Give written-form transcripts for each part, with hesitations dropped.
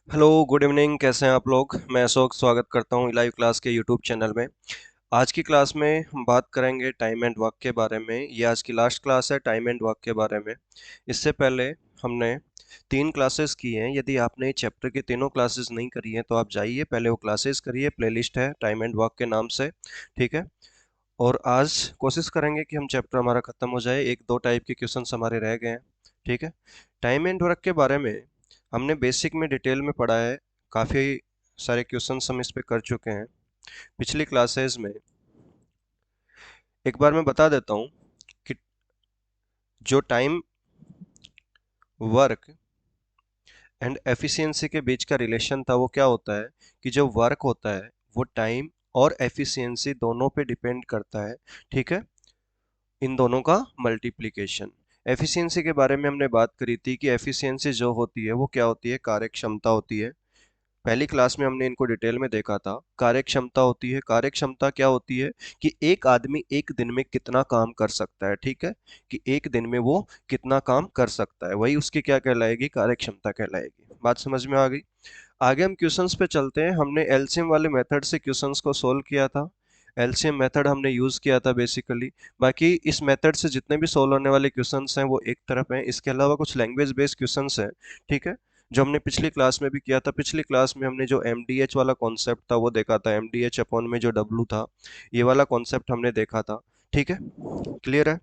Hello, good evening. कैसे हैं आप लोग? मैं अशोक स्वागत करता हूँ लाइव क्लास के यूट्यूब चैनल में। आज की क्लास में हम बात करेंगे टाइम एंड वर्क के बारे में। ये आज की लास्ट क्लास है टाइम एंड वर्क के बारे में। इससे पहले हमने 3 क्लासेस की हैं। यदि आपने चैप्टर की तीनों क्लासेस नहीं करी हैं तो आप जाइए पहले वो क्लासेस करिए। प्लेलिस्ट है टाइम एंड वर्क के नाम से, ठीक है। और आज कोशिश करेंगे कि हम चैप्टर हमारा खत्म हो जाए। एक दो टाइप के क्वेश्चंस हमारे रह गए हैं, ठीक है। टाइम एंड वर्क के बारे में हमने बेसिक में डिटेल में पढ़ा है। काफ़ी सारे क्वेश्चंस हम इस पे कर चुके हैं पिछली क्लासेस में। एक बार मैं बता देता हूँ कि जो टाइम, वर्क एंड एफिशिएंसी के बीच का रिलेशन था वो क्या होता है कि जो वर्क होता है वो टाइम और एफिशिएंसी दोनों पे डिपेंड करता है, ठीक है। इन दोनों का मल्टीप्लिकेशन। एफिशिएंसी के बारे में हमने बात करी थी कि एफिशिएंसी जो होती है वो क्या होती है, कार्य क्षमता होती है। पहली क्लास में हमने इनको डिटेल में देखा था। कार्य क्षमता होती है, कार्य क्षमता क्या होती है कि एक आदमी एक दिन में कितना काम कर सकता है, ठीक है। कि एक दिन में वो कितना काम कर सकता है, वही उसकी क्या कहलाएगी, कार्य क्षमता कहलाएगी। बात समझ में आ गई? आगे हम क्वेश्चंस पे चलते हैं। हमने एलसीएम वाले मेथड से क्वेश्चंस को सोल्व किया था। एलसीएम मेथड हमने यूज किया था बेसिकली। बाकी इस मेथड से जितने भी सोल्व होने वाले क्वेश्चंस हैं वो एक तरफ हैं। इसके अलावा कुछ लैंग्वेज बेस्ड क्वेश्चंस हैं, ठीक है, जो हमने पिछली क्लास में भी किया था। पिछली क्लास में हमने जो एमडीएच वाला कॉन्सेप्ट था वो देखा था। एमडीएच अपॉन में जो डब्लू था, ये वाला कॉन्सेप्ट हमने देखा था, ठीक है। क्लियर है?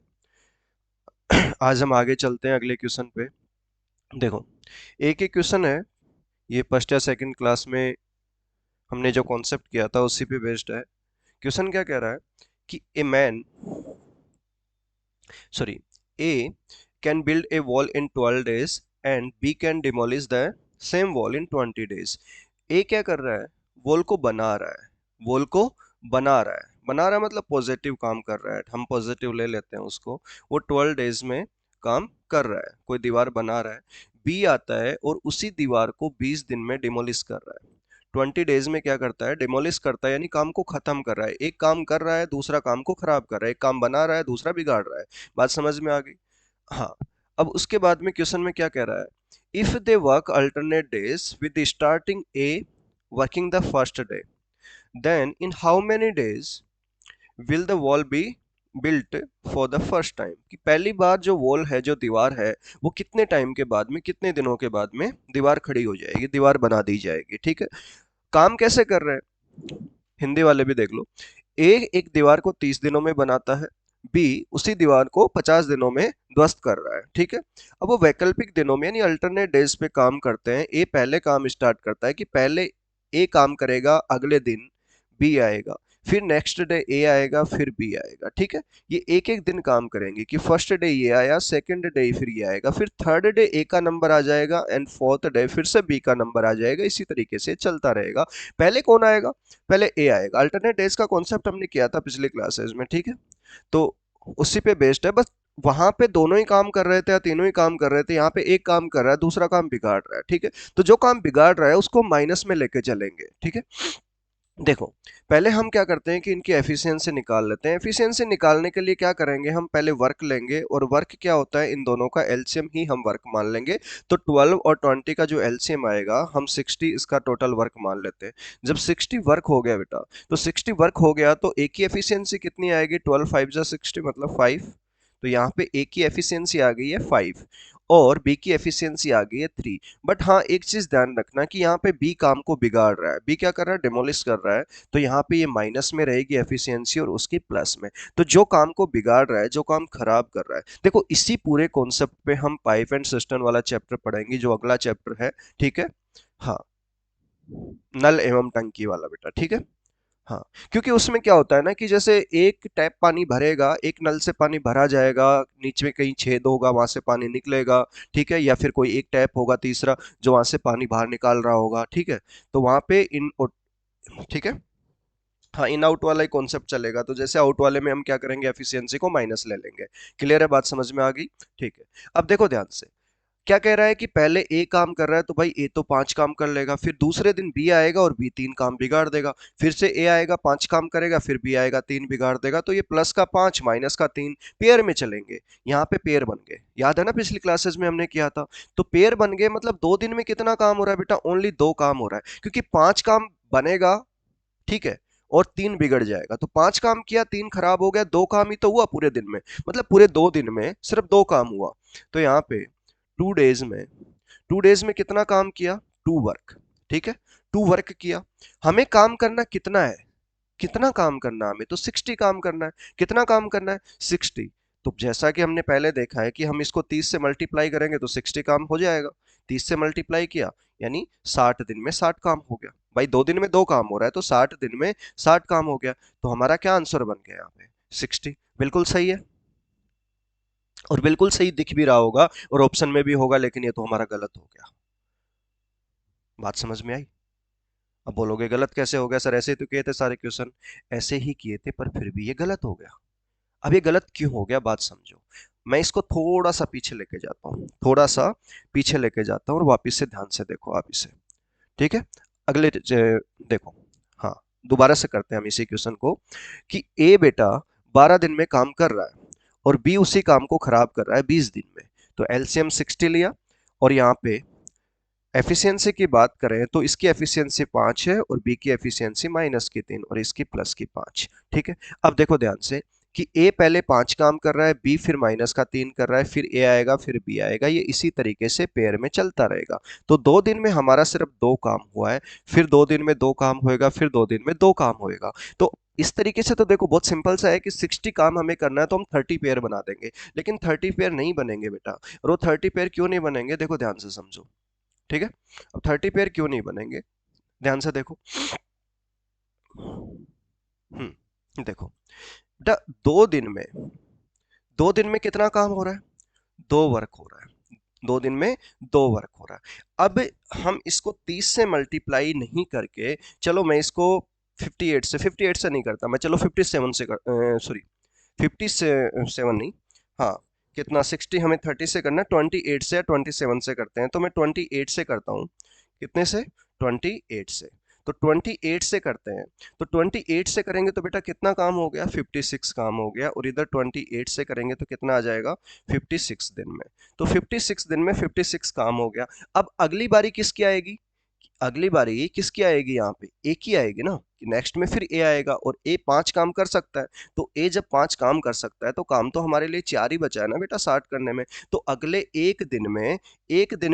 आज हम आगे चलते हैं अगले क्वेश्चन पे। देखो, एक एक क्वेश्चन है, ये फर्स्ट या सेकंड क्लास में हमने जो कॉन्सेप्ट किया था उसी पे बेस्ड है। क्वेश्चन क्या कह रहा है कि a man, sorry, A can build a wall in 12 days and B can demolish the same wall in 20 days. A क्या कर रहा है? वॉल को बना रहा है। वॉल को बना रहा है मतलब पॉजिटिव काम कर रहा है। हम पॉजिटिव ले लेते हैं उसको। वो 12 डेज में काम कर रहा है, कोई दीवार बना रहा है। बी आता है और उसी दीवार को 20 दिन में डिमोलिश कर रहा है। 20 डेज में क्या करता है? डिमोलिश करता है, यानी काम को खत्म कर रहा है। एक काम कर रहा है, दूसरा काम को खराब कर रहा है। एक काम बना रहा है, दूसरा बिगाड़ रहा है। बात समझ में आ गई? हाँ। अब उसके बाद में क्वेश्चन में क्या कह रहा है? If they work alternate days with starting a working the first day, then in how many days will the wall be built for the first time. कि पहली बार जो वॉल है, जो दीवार है, वो कितने टाइम के बाद में, कितने दिनों के बाद में दीवार खड़ी हो जाएगी, दीवार बना दी जाएगी, ठीक है। काम कैसे कर रहे हैं? हिंदी वाले भी देख लो। ए एक दीवार को 30 दिनों में बनाता है, बी उसी दीवार को 50 दिनों में ध्वस्त कर रहा है, ठीक है। अब वो वैकल्पिक दिनों में यानी अल्टरनेट डेज पे काम करते हैं। ए पहले काम स्टार्ट करता है कि पहले ए काम करेगा, अगले दिन बी आएगा, फिर नेक्स्ट डे ए आएगा, फिर बी आएगा, ठीक है। ये एक एक दिन काम करेंगे कि फर्स्ट डे ये आया, सेकंड डे फिर ये आएगा, फिर थर्ड डे ए का नंबर आ जाएगा एंड फोर्थ डे फिर से बी का नंबर आ जाएगा। इसी तरीके से चलता रहेगा। पहले कौन आएगा? पहले ए आएगा। अल्टरनेट डेज का कॉन्सेप्ट हमने किया था पिछले क्लासेस में, ठीक है। तो उसी पे बेस्ड है। बस वहां पे दोनों ही काम कर रहे थे या तीनों ही काम कर रहे थे, यहाँ पे एक काम कर रहा है, दूसरा काम बिगाड़ रहा है, ठीक है। तो जो काम बिगाड़ रहा है उसको माइनस में लेके चलेंगे, ठीक है। देखो, पहले हम क्या करते हैं कि इनकी एफिशिएंसी निकाल लेते हैं। एफिशिएंसी निकालने के लिए क्या करेंगे? हम पहले वर्क लेंगे, और वर्क क्या होता है, इन दोनों का एलसीएम ही हम वर्क मान लेंगे। तो 12 और 20 का जो एलसीएम आएगा, हम 60 इसका टोटल वर्क मान लेते हैं। जब 60 वर्क हो गया बेटा, तो 60 वर्क हो गया तो ए की एफिशिएंसी कितनी आएगी? 12 5 जा 60 मतलब 5। तो यहाँ पे ए की एफिशिएंसी आ गई है 5 और बी की एफिशिएंसी आ गई है 3। बट हाँ, एक चीज ध्यान रखना कि यहाँ पे बी काम को बिगाड़ रहा है। बी क्या कर रहा है? डिमोलिश कर रहा है। तो यहाँ पे ये माइनस में रहेगी एफिशिएंसी और उसकी प्लस में। तो जो काम को बिगाड़ रहा है, जो काम खराब कर रहा है, देखो इसी पूरे कॉन्सेप्ट पे हम पाइप एंड सिस्टम वाला चैप्टर पढ़ेंगे, जो अगला चैप्टर है, ठीक है। हाँ, नल एवं टंकी वाला बेटा, ठीक है। हाँ, क्योंकि उसमें क्या होता है ना कि जैसे एक टैप पानी भरेगा, एक नल से पानी भरा जाएगा, नीचे में कहीं छेद होगा, वहां से पानी निकलेगा, ठीक है। या फिर कोई एक टैप होगा तीसरा जो वहां से पानी बाहर निकाल रहा होगा, ठीक है। तो वहां पे इन, ठीक है, हाँ, इन आउट वाला ही कॉन्सेप्ट चलेगा। तो जैसे आउट वाले में हम क्या करेंगे? एफिशिएंसी को माइनस ले लेंगे। क्लियर है? बात समझ में आ गई? ठीक है। अब देखो ध्यान से, क्या कह रहा है कि पहले ए काम कर रहा है तो भाई ए तो 5 काम कर लेगा, फिर दूसरे दिन बी आएगा और बी 3 काम बिगाड़ देगा, फिर से ए आएगा 5 काम करेगा, फिर बी आएगा 3 बिगाड़ देगा। तो ये +5 -का 3 पेयर में चलेंगे। यहाँ पे पेयर बन गए, याद है ना पिछली क्लासेस में हमने किया था। तो पेयर बन गए मतलब 2 दिन में कितना काम हो रहा है बेटा, ओनली 2 काम हो रहा है, क्योंकि 5 काम बनेगा, ठीक है, और 3 बिगड़ जाएगा। तो 5 काम किया, 3 खराब हो गया, 2 काम ही तो हुआ पूरे दिन में, मतलब पूरे 2 दिन में सिर्फ 2 काम हुआ। तो यहाँ पे 2 डेज में, 2 डेज में कितना काम किया, 2 वर्क, ठीक है, 2 वर्क किया। हमें काम करना कितना है, कितना काम करना है हमें, तो 60 काम करना है। कितना काम करना है, 60। तो जैसा कि हमने पहले देखा है कि हम इसको 30 से मल्टीप्लाई करेंगे तो 60 काम हो जाएगा। 30 से मल्टीप्लाई किया यानी 60 दिन में 60 काम हो गया। भाई 2 दिन में 2 काम हो रहा है तो 60 दिन में 60 काम हो गया। तो हमारा क्या आंसर बन गया यहाँ पे, 60। बिल्कुल सही है, और बिल्कुल सही दिख भी रहा होगा और ऑप्शन में भी होगा, लेकिन ये तो हमारा गलत हो गया। बात समझ में आई? अब बोलोगे गलत कैसे हो गया सर, ऐसे ही तो किए थे सारे क्वेश्चन। ऐसे ही किए थे पर फिर भी ये गलत हो गया। अब ये गलत क्यों हो गया, बात समझो। मैं इसको थोड़ा सा पीछे लेके जाता हूँ, थोड़ा सा पीछे लेके जाता हूँ और वापस से ध्यान से देखो आप इसे, ठीक है। अगले देखो, हाँ, दोबारा से करते हैं हम इसी क्वेश्चन को, कि ए बेटा 12 दिन में काम कर रहा है और बी उसी काम को खराब कर रहा है 20 दिन में। तो एलसीएम 60 लिया, और यहाँ पे एफिशिएंसी की बात करें तो इसकी एफिशिएंसी 5 है और बी की एफिशिएंसी -3 और इसकी +5, ठीक है। अब देखो ध्यान से कि ए पहले 5 काम कर रहा है, बी फिर -3 कर रहा है, फिर ए आएगा, फिर बी आएगा, ये इसी तरीके से पेयर में चलता रहेगा। तो 2 दिन में हमारा सिर्फ 2 काम हुआ है, फिर 2 दिन में 2 काम होएगा, फिर 2 दिन में 2 काम होएगा। तो इस तरीके से तो देखो बहुत सिंपल सा है कि 60 काम हमें करना है तो हम 30 पेयर बना देंगे, लेकिन 30 पेयर नहीं बनेंगे बेटा। और वो 30 पेयर क्यों नहीं बनेंगे, देखो ध्यान से समझो, ठीक है। अब 30 पेयर क्यों नहीं बनेंगे, ध्यान से देखो। देखो बेटा, 2 दिन में कितना काम हो रहा है, 2 वर्क हो रहा है। 2 दिन में 2 वर्क हो रहा है। अब हम इसको 30 से मल्टीप्लाई नहीं करके, चलो मैं इसको 58 से नहीं करता मैं, चलो 57 से सॉरी 57 नहीं, हाँ, कितना 60 हमें 30 से करना है, 28 से या 27 से करते हैं, तो मैं 28 से करता हूँ। कितने से, 28 से। तो 28 से करते हैं, तो 28 से करेंगे तो बेटा कितना काम हो गया, 56 काम हो गया, और इधर 28 से करेंगे तो कितना आ जाएगा, 56 दिन में। तो 56 दिन में 56 काम हो गया। अब अगली बारी किसकी आएगी, अगली बारी किसकी आएगी, यहाँ पे ए की आएगी ना, कि नेक्स्ट में फिर ए आएगा, और ए 5 काम कर सकता है। तो ए जब 5 काम कर सकता है तो काम तो हमारे लिए 4 ही बचा है ना बेटा 60 करने में। तो अगले एक दिन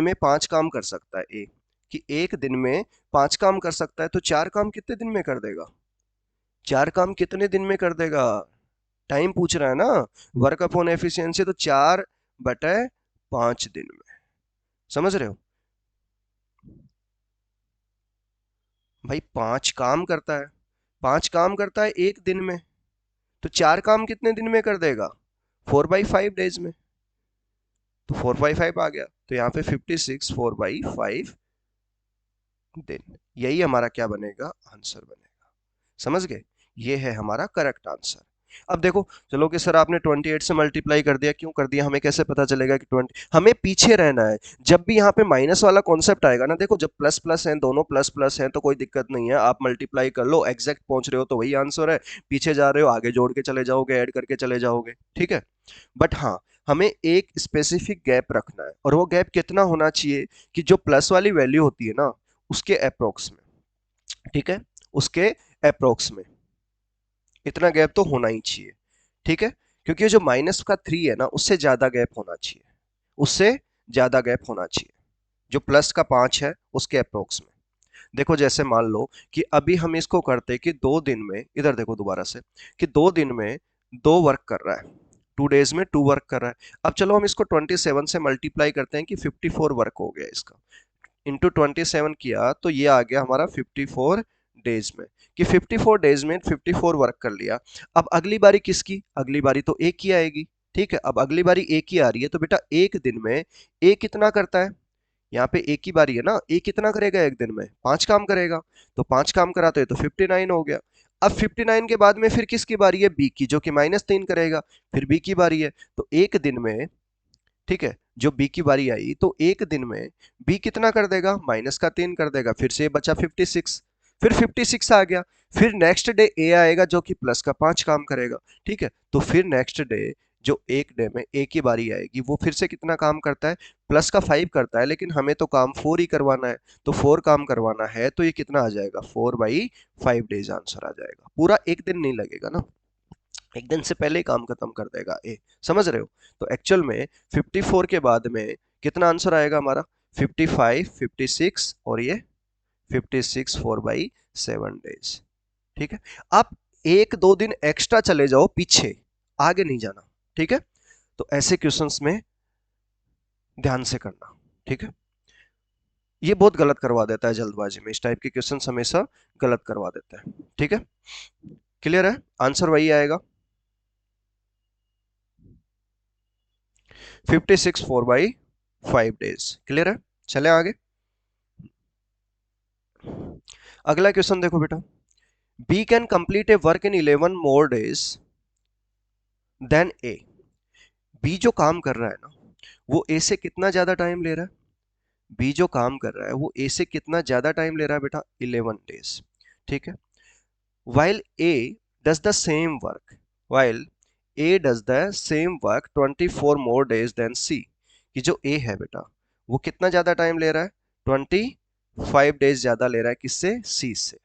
में 5 काम कर सकता है ए, कि एक दिन में 5 काम कर सकता है, तो 4 काम कितने दिन में कर देगा, 4 काम कितने दिन में कर देगा, टाइम पूछ रहा है ना, वर्क अपॉन एफिशिएंसी, तो 4/5 दिन में। समझ रहे हो भाई, 5 काम करता है, 5 काम करता है एक दिन में, तो 4 काम कितने दिन में कर देगा, 4/5 डेज में। तो 4/5 आ गया, तो यहाँ पे 56 4/5 दिन, यही हमारा क्या बनेगा, आंसर बनेगा। समझ गए, ये है हमारा करेक्ट आंसर। अब देखो, चलो कि सर आपने 28 से मल्टीप्लाई कर दिया, क्यों कर दिया, हमें कैसे पता चलेगा कि 20, हमें पीछे रहना है। जब भी यहाँ पे माइनस वाला कॉन्सेप्ट आएगा ना, देखो जब प्लस प्लस है, दोनों प्लस प्लस हैं तो कोई दिक्कत नहीं है, आप मल्टीप्लाई कर लो, एग्जैक्ट पहुंच रहे हो तो वही आंसर है। पीछे जा रहे हो, आगे जोड़ के चले जाओगे, ऐड करके चले जाओगे, ठीक है। बट हाँ, हमें एक स्पेसिफिक गैप रखना है, और वो गैप कितना होना चाहिए, कि जो प्लस वाली वैल्यू होती है ना, उसके अप्रोक्स में, ठीक है, उसके अप्रोक्स में इतना गैप तो होना ही चाहिए, ठीक है। क्योंकि जो -3 है ना, उससे ज्यादा गैप होना चाहिए, उससे ज्यादा गैप होना चाहिए, जो +5 है उसके अप्रोक्स में। देखो जैसे मान लो कि अभी हम इसको करते कि 2 दिन में, इधर देखो दोबारा से, कि 2 दिन में 2 वर्क कर रहा है, 2 डेज में 2 वर्क कर रहा है। अब चलो हम इसको 27 से मल्टीप्लाई करते हैं कि 54 वर्क हो गया इसका, इंटू 27 किया तो ये आ गया हमारा 54 डेज में, कि 54 डेज में 54 वर्क कर लिया। अब अगली बारी किसकी, अगली बारी तो एक ही आएगी, ठीक है। अब अगली बारी एक ही आ रही है, तो बेटा एक दिन में एक कितना करता है, यहाँ पे एक ही बारी है ना, एक कितना करेगा एक दिन में, 5 काम करेगा। तो 5 काम कराते हैं तो 59 हो गया। अब 59 के बाद में फिर किसकी बारी है, बी की, जो कि -3 करेगा, फिर बी की बारी है। तो एक दिन में ठीक है, जो बी की बारी आई तो एक दिन में बी कितना कर देगा, -3 कर देगा, फिर से बचा 56, फिर 56 आ गया, फिर नेक्स्ट डे ए आएगा जो कि +5 काम करेगा। ठीक है, तो फिर नेक्स्ट डे जो एक डे में ए की बारी आएगी वो फिर से कितना काम करता है, +5 करता है, लेकिन हमें तो काम 4 ही करवाना है, तो 4 काम करवाना है, तो ये कितना आ जाएगा, 4/5 डेज आंसर आ जाएगा। पूरा एक दिन नहीं लगेगा ना, एक दिन से पहले ही काम खत्म कर देगा ए, समझ रहे हो। तो एक्चुअल में 54 के बाद में कितना आंसर आएगा हमारा, 55, 56 और ये 56 4/7 डेज। ठीक है, आप 1-2 दिन एक्स्ट्रा चले जाओ पीछे, आगे नहीं जाना। ठीक है, तो ऐसे क्वेश्चंस में ध्यान से करना। ठीक है, ये बहुत गलत करवा देता है जल्दबाजी में, इस टाइप के क्वेश्चंस हमेशा गलत करवा देता है। ठीक है, क्लियर है, आंसर वही आएगा 56 4/5 डेज। क्लियर है, चले आगे। अगला क्वेश्चन देखो बेटा, B can complete a work in 11 more days than A. B जो काम कर रहा है ना, वो ए से कितना ज्यादा टाइम ले रहा है, बी जो काम कर रहा है वो ए से कितना ज्यादा टाइम ले रहा है बेटा, 11 डेज। ठीक है, while a does the same work while a does the same work 24 more days than c, कि जो a है बेटा वो कितना ज्यादा टाइम ले रहा है, 25 डेज ज्यादा ले रहा है, किससे, c से।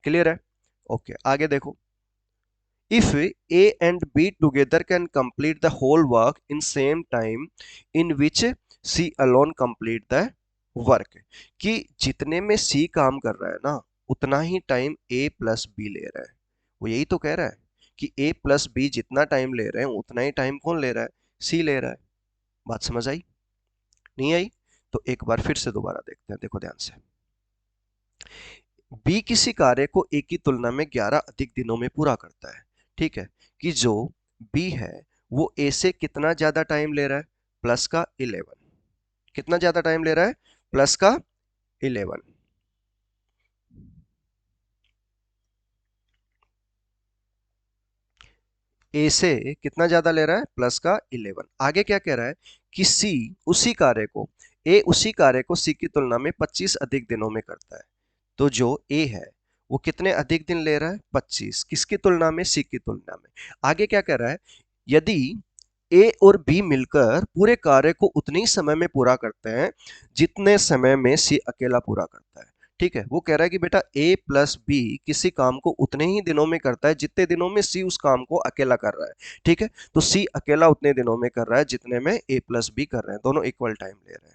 क्लियर है, ओके आगे देखो, if a and b together can complete the whole work in same time in which c alone complete the work, कि जितने में c काम कर रहा है ना उतना ही टाइम a प्लस b ले रहा है। वो यही तो कह रहा है कि a प्लस b जितना टाइम ले रहे हैं उतना ही टाइम कौन ले रहा है, c ले रहा है। बात समझ आई, नहीं आई? तो एक बार फिर से दोबारा देखते हैं, देखो ध्यान से। बी किसी कार्य को ए की तुलना में 11 अधिक दिनों में पूरा करता है। ठीक है, कि जो बी है वो ए से कितना ज्यादा टाइम ले रहा है, प्लस का 11। कितना ज्यादा टाइम ले रहा है, प्लस का 11। ए से कितना ज्यादा ले रहा है, प्लस का 11। आगे क्या कह रहा है कि सी उसी कार्य को ए उसी कार्य को सी की तुलना में 25 अधिक दिनों में करता है। तो जो ए है वो कितने अधिक दिन ले रहा है, 25, किसकी तुलना में, सी की तुलना में। आगे क्या कह रहा है, यदि ए और बी मिलकर पूरे कार्य को उतने ही समय में पूरा करते हैं जितने समय में सी अकेला पूरा करता है। ठीक है, वो कह रहा है कि बेटा ए प्लस बी किसी काम को उतने ही दिनों में करता है जितने दिनों में सी उस काम को अकेला कर रहा है। ठीक है, तो सी अकेला उतने दिनों में कर रहा है जितने में ए प्लस बी कर रहे हैं, दोनों इक्वल टाइम ले रहे हैं।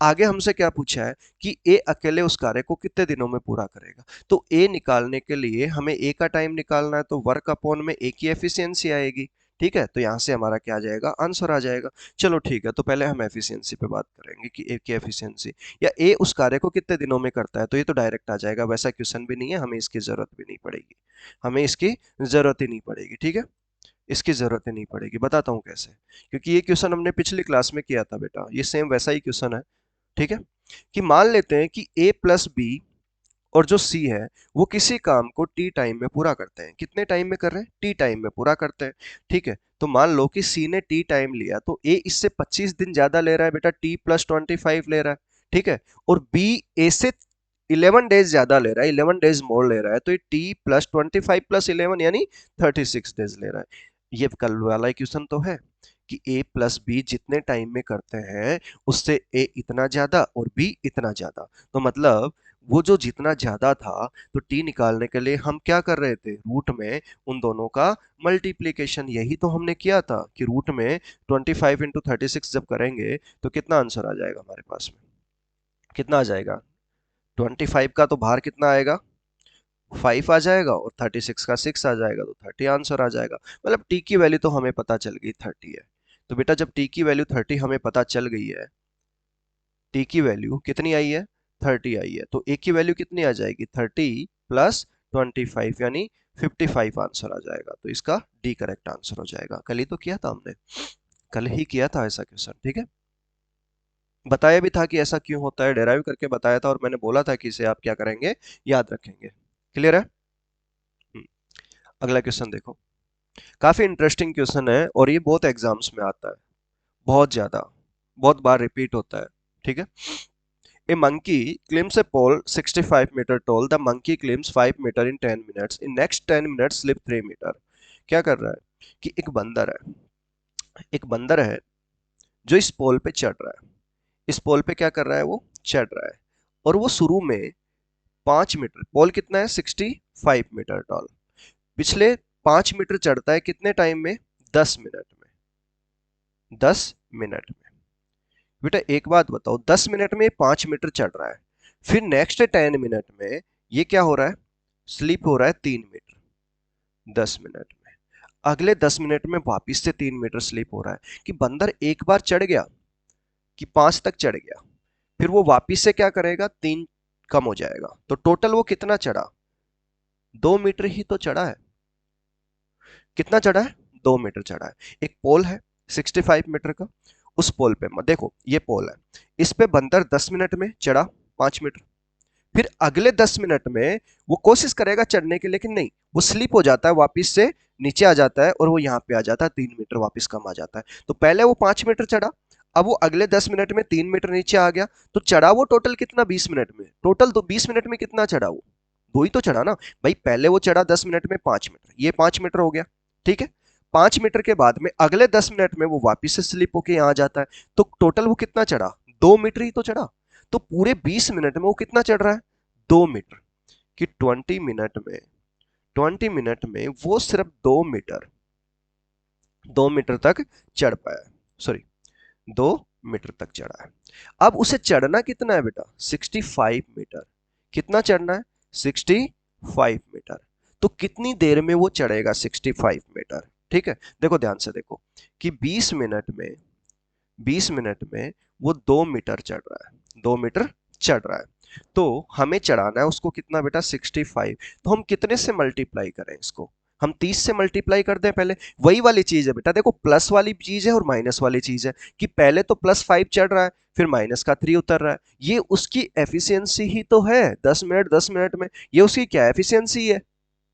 आगे हमसे क्या पूछा है कि ए अकेले उस कार्य को कितने दिनों में पूरा करेगा। तो ए निकालने के लिए हमें ए का टाइम निकालना है, तो वर्क अपॉन में ए की एफिशिएंसी आएगी। ठीक है, तो यहां से हमारा क्या आ जाएगा, आंसर आ जाएगा। चलो ठीक है, तो पहले हम एफिशिएंसी पे बात करेंगे कि ए की एफिशिएंसी या ए उस कार्य को कितने दिनों में करता है, तो ये तो डायरेक्ट आ जाएगा, वैसा क्वेश्चन भी नहीं है, हमें इसकी जरूरत भी नहीं पड़ेगी, हमें इसकी जरूरत ही नहीं पड़ेगी। ठीक है, इसकी जरूरत ही नहीं पड़ेगी, बताता हूँ कैसे। क्योंकि ये क्वेश्चन हमने पिछली क्लास में किया था बेटा, ये सेम वैसा ही क्वेश्चन है। ठीक है, कि मान लेते हैं कि a प्लस बी और जो c है वो किसी काम को t टाइम में पूरा करते हैं। कितने टाइम में कर रहे हैं, t टाइम में पूरा करते हैं। ठीक है, तो मान लो कि c ने t टाइम लिया तो a इससे 25 दिन ज्यादा ले रहा है बेटा, t प्लस 25 ले रहा है। ठीक है, और b a से 11 डेज ज्यादा ले रहा है, 11 डेज मोर ले रहा है, तो ये t प्लस 25 प्लस 11 यानी 36 डेज ले रहा है। ये कल वाला क्वेश्चन तो है कि a प्लस बी जितने टाइम में करते हैं उससे a इतना ज्यादा और b इतना ज्यादा, तो मतलब वो जो जितना ज्यादा था तो t निकालने के लिए हम क्या कर रहे थे, रूट में उन दोनों का मल्टीप्लीकेशन। यही तो हमने किया था कि रूट में 25 इंटू 36 जब करेंगे तो कितना आंसर आ जाएगा हमारे पास में, कितना आ जाएगा, 25 का तो बाहर कितना आएगा, 5 आ जाएगा, और 36 का 6 आ जाएगा, तो 30 आंसर आ जाएगा। मतलब टी की वैल्यू तो हमें पता चल गई 30 है। तो बेटा जब टी की वैल्यू 30 हमें पता चल गई है, टी की वैल्यू कितनी आई है, 30 आई है, तो ए की वैल्यू कितनी आ जाएगी, 30 प्लस 25 यानी 55 आंसर आ जाएगा। तो इसका डी करेक्ट आंसर हो जाएगा। कल ही तो किया था हमने, कल ही किया था ऐसा क्वेश्चन। ठीक है, बताया भी था कि ऐसा क्यों होता है, डेराइव करके बताया था, और मैंने बोला था कि इसे आप क्या करेंगे, याद रखेंगे। क्लियर है? हम्म, अगला क्वेश्चन देखो, काफी इंटरेस्टिंग क्वेश्चन है और ये बहुत एग्जाम्स में आता है, बहुत ज्यादा। बहुत बार रिपीट होता है, ठीक है। A monkey climbs a pole 65 metre tall, the monkey climbs 5 metre in 10 minutes, in next 10 minutes slip 3 metre. क्या कर रहा है कि एक बंदर है जो इस पोल पे चढ़ रहा है। इस पोल पे क्या कर रहा है, वो चढ़ रहा है, और वो शुरू में 5 मीटर, पोल कितना है 65 मीटर टॉल, पिछले 5 मीटर चढ़ता है कितने टाइम में, 10 मिनट में। 10 मिनट में। बेटा एक बात बताओ, 10 मिनट में 5 मीटर चढ़ रहा है, फिर नेक्स्ट 10 मिनट में ये क्या हो रहा है, स्लीप हो रहा है 3 मीटर। 10 मिनट में, अगले 10 मिनट में वापिस से 3 मीटर स्लीप हो रहा है, कि बंदर एक बार चढ़ गया, कि 5 तक चढ़ गया, फिर वो वापिस से क्या करेगा, 3 कम हो जाएगा, तो टोटल वो कितना चढ़ा, 2 मीटर ही तो चढ़ा है। कितना चढ़ा है, 2 मीटर चढ़ा है। एक पोल है 65 मीटर का, उस पोल पे देखो ये पोल है, इस पे बंदर 10 मिनट में चढ़ा 5 मीटर, फिर अगले 10 मिनट में वो कोशिश करेगा चढ़ने की, लेकिन नहीं, वो स्लिप हो जाता है, वापिस से नीचे आ जाता है, और वो यहाँ पे आ जाता है, 3 मीटर वापिस कम आ जाता है। तो पहले वो 5 मीटर चढ़ा, अब वो अगले 10 मिनट में 3 मीटर नीचे आ गया, तो चढ़ा वो टोटल कितना, 20 मिनट में, टोटल तो 20 मिनट में कितना चढ़ा वो, दो ही तो चढ़ा ना भाई, पहले वो चढ़ा 10 मिनट में 5 मीटर, ये 5 मीटर हो गया, ठीक है। 5 मीटर के बाद में अगले 10 मिनट में वो वापिस से स्लिप होके यहाँ आ जाता है, तो टोटल वो कितना चढ़ा, 2 मीटर ही तो चढ़ा। तो पूरे 20 मिनट में वो कितना चढ़ रहा है, 2 मीटर, कि 20 मिनट में वो सिर्फ 2 मीटर, 2 मीटर तक चढ़ पाया, सॉरी 2 मीटर तक चढ़ा है। अब उसे चढ़ना कितना है बेटा, 65 मीटर, कितना चढ़ना है, 65 मीटर। तो कितनी देर में वो चढ़ेगा 65 मीटर, ठीक है। देखो ध्यान से देखो, कि 20 मिनट में वो 2 मीटर चढ़ रहा है, 2 मीटर चढ़ रहा है, तो हमें चढ़ाना है उसको कितना बेटा, 65। तो हम कितने से मल्टीप्लाई करें इसको, हम 30 से मल्टीप्लाई कर दें पहले। वही वाली चीज है बेटा, देखो प्लस वाली चीज है और माइनस वाली चीज है, कि पहले तो +5 चढ़ रहा है, फिर -3 उतर रहा है, ये उसकी एफिशिएंसी ही तो है, 10 मिनट 10 मिनट में, ये उसकी क्या एफिशिएंसी है,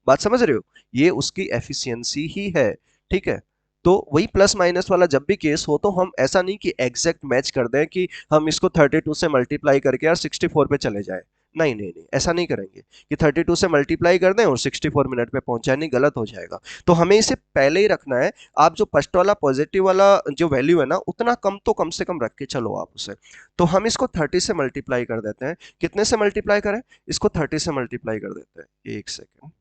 बात समझ रहे हो, ये उसकी एफिशिएंसी ही है, ठीक है। तो वही प्लस माइनस वाला जब भी केस हो, तो हम ऐसा नहीं कि एग्जैक्ट मैच कर दें, कि हम इसको 32 से मल्टीप्लाई करके यार 64 पे चले जाए, नहीं नहीं नहीं, ऐसा नहीं करेंगे कि 32 से मल्टीप्लाई कर दें और 64 मिनट पे पहुंच जाए, नहीं, गलत हो जाएगा। तो हमें इसे पहले ही रखना है, आप जो फर्स्ट वाला पॉजिटिव वाला जो वैल्यू है ना, उतना कम तो कम से कम रख के चलो आप उसे। तो हम इसको 30 से मल्टीप्लाई कर देते हैं, कितने से मल्टीप्लाई करें, इसको 30 से मल्टीप्लाई कर देते हैं, एक सेकेंड,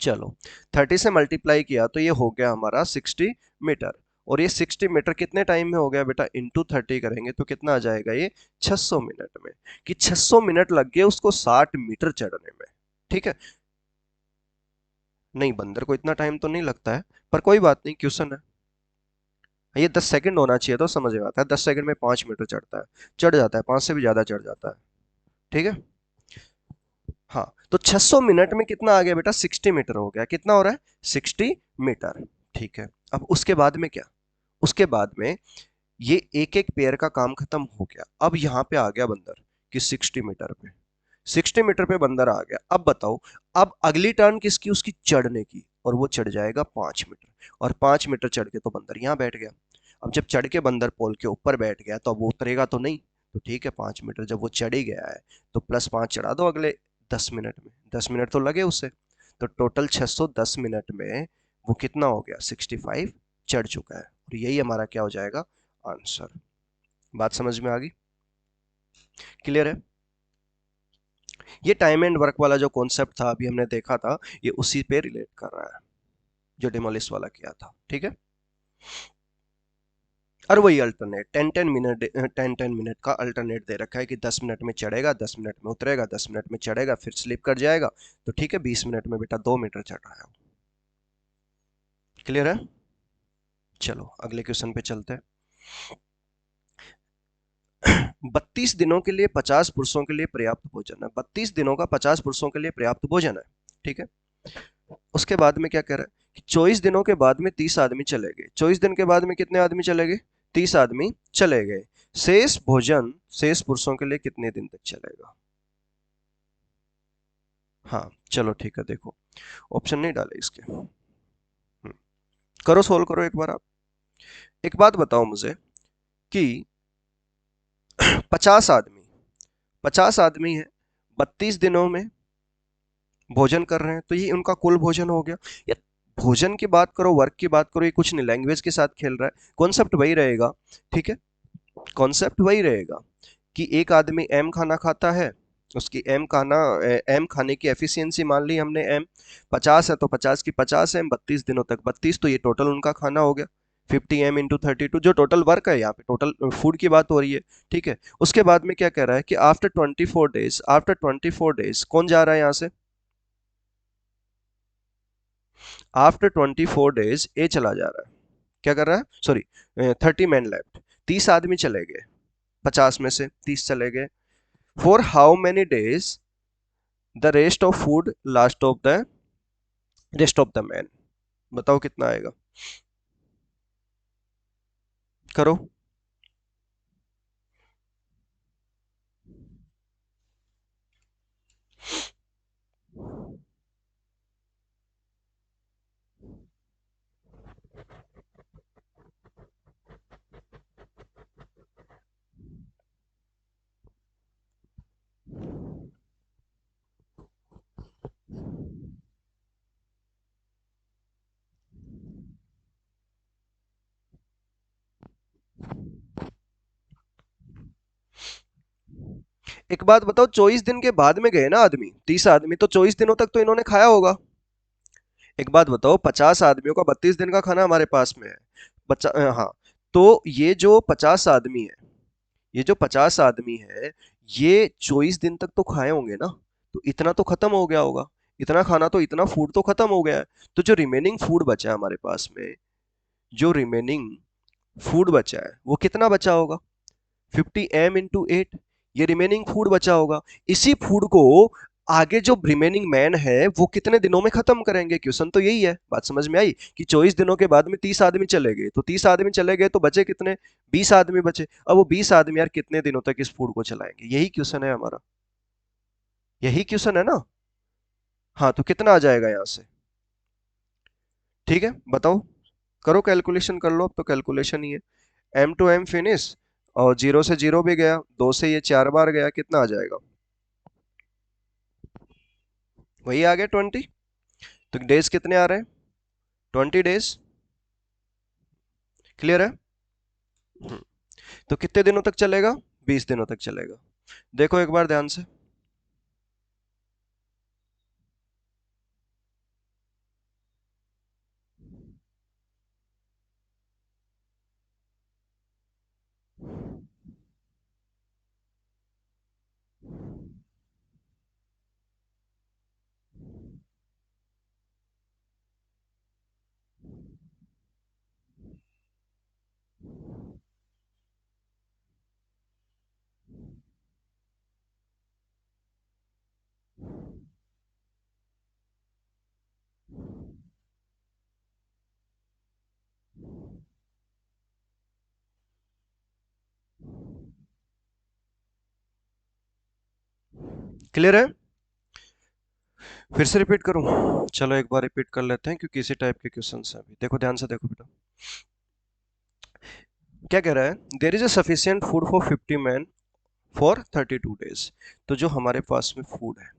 चलो 30 से मल्टीप्लाई किया तो ये हो गया हमारा 60 मीटर, और ये 60 मीटर कितने टाइम में हो गया बेटा, इंटू 30 करेंगे तो कितना आ जाएगा ये, 600 मिनट में, कि 600 मिनट लग गए उसको 60 मीटर चढ़ने में, ठीक है। नहीं, बंदर को इतना टाइम तो नहीं लगता है, पर कोई बात नहीं, क्वेश्चन है, ये 10 सेकंड होना चाहिए तो समझ में आता है, 10 सेकंड में 5 मीटर चढ़ता है, चढ़ जाता है, 5 से भी ज्यादा चढ़ जाता है, ठीक है। हाँ, तो 600 मिनट में कितना आ गया बेटा, 60 मीटर हो गया, कितना हो रहा है, 60 मीटर, ठीक है। अब उसके बाद में क्या, उसके बाद में ये एक एक पेयर का काम खत्म हो गया, अब यहाँ पे आ गया बंदर, कि 60 मीटर पे, 60 मीटर पे बंदर आ गया। अब बताओ, अब अगली टर्न किसकी, उसकी चढ़ने की, और वो चढ़ जाएगा 5 मीटर, और 5 मीटर चढ़ के तो बंदर यहाँ बैठ गया। अब जब चढ़ के बंदर पोल के ऊपर बैठ गया, तो अब वो उतरेगा तो नहीं, तो ठीक है, 5 मीटर जब वो चढ़ ही गया है, तो +5 चढ़ा दो अगले 10 मिनट में, 10 मिनट तो लगे उसे, तो टोटल 610 मिनट में वो कितना हो गया, 65 चढ़ चुका है, और यही हमारा क्या हो जाएगा, आंसर। बात समझ में आ गई, क्लियर है। ये टाइम एंड वर्क वाला जो कॉन्सेप्ट था अभी हमने देखा था, ये उसी पे रिलेट कर रहा है, जो डेमोलिश वाला किया था, ठीक है। और वही अल्टरनेट 10-10 मिनट, 10-10 मिनट का अल्टरनेट दे रखा है, कि 10 मिनट में चढ़ेगा, 10 मिनट में उतरेगा, 10 मिनट में चढ़ेगा, फिर स्लिप कर जाएगा, तो ठीक है, 20 मिनट में बेटा 2 मीटर चढ़ रहा है, क्लियर है। चलो अगले क्वेश्चन पे चलते हैं। 32 दिनों के लिए 50 पुरुषों के लिए पर्याप्त भोजन है, 32 दिनों का 50 पुरुषों के लिए पर्याप्त भोजन है, ठीक है। उसके बाद में क्या कह रहा है, कि 24 दिनों के बाद में 30 आदमी चले गए, 24 दिन के बाद में कितने आदमी चले गए, 30 आदमी चले गए, शेष भोजन शेष पुरुषों के लिए कितने दिन तक चलेगा। हाँ चलो ठीक है, देखो ऑप्शन नहीं डाले इसके, करो सोल्व करो एक बार आप। एक बात बताओ मुझे, कि 50 आदमी 50 आदमी है, 32 दिनों में भोजन कर रहे हैं, तो ये उनका कुल भोजन हो गया। या भोजन की बात करो, वर्क की बात करो, ये कुछ नहीं, लैंग्वेज के साथ खेल रहा है, कॉन्सेप्ट वही रहेगा। ठीक है, कॉन्सेप्ट वही रहेगा कि एक आदमी एम खाना खाता है, उसकी एम खाने की एफिशिएंसी मान ली हमने एम 50 है, तो 50 की 50 एम 32 दिनों तक 32, तो ये टोटल उनका खाना हो गया 50 m × 32, जो टोटल वर्क है, यहाँ पे टोटल फूड की बात हो रही है। ठीक है, उसके बाद में क्या कह रहा है कि आफ्टर 24 डेज कौन जा रहा है यहाँ से, आफ्टर 24 डेज ए चला जा रहा है, क्या कर रहा है, सॉरी, 30 मैन लेफ्ट, 30 आदमी चले गए, 50 में से 30 चले गए। For how many days the rest of food last of the rest of the man, बताओ कितना आएगा, करो। एक बात बताओ, 24 दिन के बाद में गए ना आदमी, 30 आदमी, तो 24 दिनों तक तो इन्होंने खाया होगा। एक बात बताओ, 50 आदमियों का 32 दिन का खाना हमारे पास में है, हाँ, तो ये जो 50 आदमी है, ये 24 दिन तक तो खाए होंगे ना, तो इतना तो खत्म हो गया होगा, इतना खाना तो, इतना फूड तो खत्म हो गया है। तो जो रिमेनिंग फूड बचा है हमारे पास में, जो रिमेनिंग फूड बचा है वो कितना बचा होगा, 50 m × 8, ये रिमेनिंग फूड बचा होगा। इसी फूड को आगे जो रिमेनिंग मैन है वो कितने दिनों में खत्म करेंगे, क्वेश्चन तो यही है। बात समझ में आई कि 24 दिनों के बाद में 30 आदमी चले गए, तो 30 आदमी चले गए तो बचे कितने, 20 आदमी बचे। अब वो 20 आदमी यार कितने दिनों तक इस फूड को चलाएंगे, यही क्वेश्चन है हमारा, यही क्वेश्चन है ना। हाँ, तो कितना आ जाएगा यहाँ से, ठीक है बताओ, करो कैलकुलेशन कर लो, अब तो कैलकुलेशन ही है। M to M फिनिश, और 0 से 0 भी गया, 2 से ये 4 बार गया, कितना आ जाएगा, वही आ गया 20। तो डेज कितने आ रहे हैं, 20 डेज, क्लियर है। हम्म, तो कितने दिनों तक चलेगा, 20 दिनों तक चलेगा। देखो एक बार ध्यान से, क्लियर है, फिर से रिपीट करूं, चलो एक बार रिपीट कर लेते हैं क्योंकि इसी टाइप के क्वेश्चन हैं अभी। देखो ध्यान से, देखो बेटा, क्या कह रहा है, there is a sufficient food for 50 man for 32 days. तो जो हमारे पास में फूड है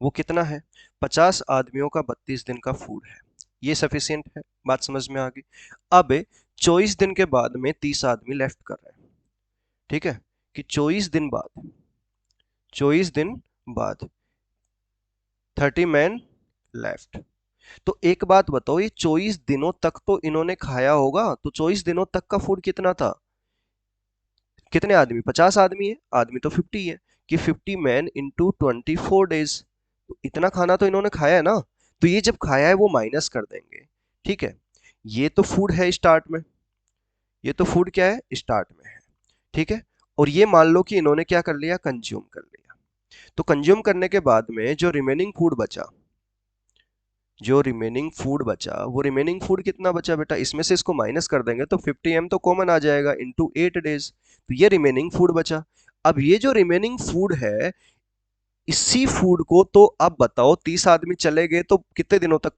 वो कितना है, 50 आदमियों का 32 दिन का फूड है, ये सफिशियंट है, बात समझ में आ गई। अब 24 दिन के बाद में 30 आदमी लेफ्ट कर रहे हैं, ठीक है, कि 24 दिन बाद 30 मैन लेफ्ट। तो एक बात बताओ, ये 24 दिनों तक तो इन्होंने खाया होगा, तो 24 दिनों तक का फूड कितना था, कितने आदमी, 50 आदमी है, आदमी तो 50 है, कि 50 मैन × 24 डेज, तो इतना खाना तो इन्होंने खाया है ना। तो ये जब खाया है वो माइनस कर देंगे, ठीक है, ये तो फूड है स्टार्ट में, ये तो फूड क्या है, स्टार्ट में है, ठीक है। और ये मान लो कि इन्होंने क्या कर लिया, कंज्यूम कर लिया। तो कंज्यूम करने के बाद में जो रिमेनिंग फूड बचा, जो रिमेनिंग फूड बचा, वो रिमेनिंग फूड कितना बचा बेटा, इसमें से इसको माइनस कर देंगे तो 50 m तो कॉमन आ जाएगा, × 8 डेज, तो ये रिमेनिंग फूड बचा। अब ये जो रिमेनिंग फूड है, इसी फूड को तो अब बताओ, 30 आदमी चले गए तो कितने दिनों तक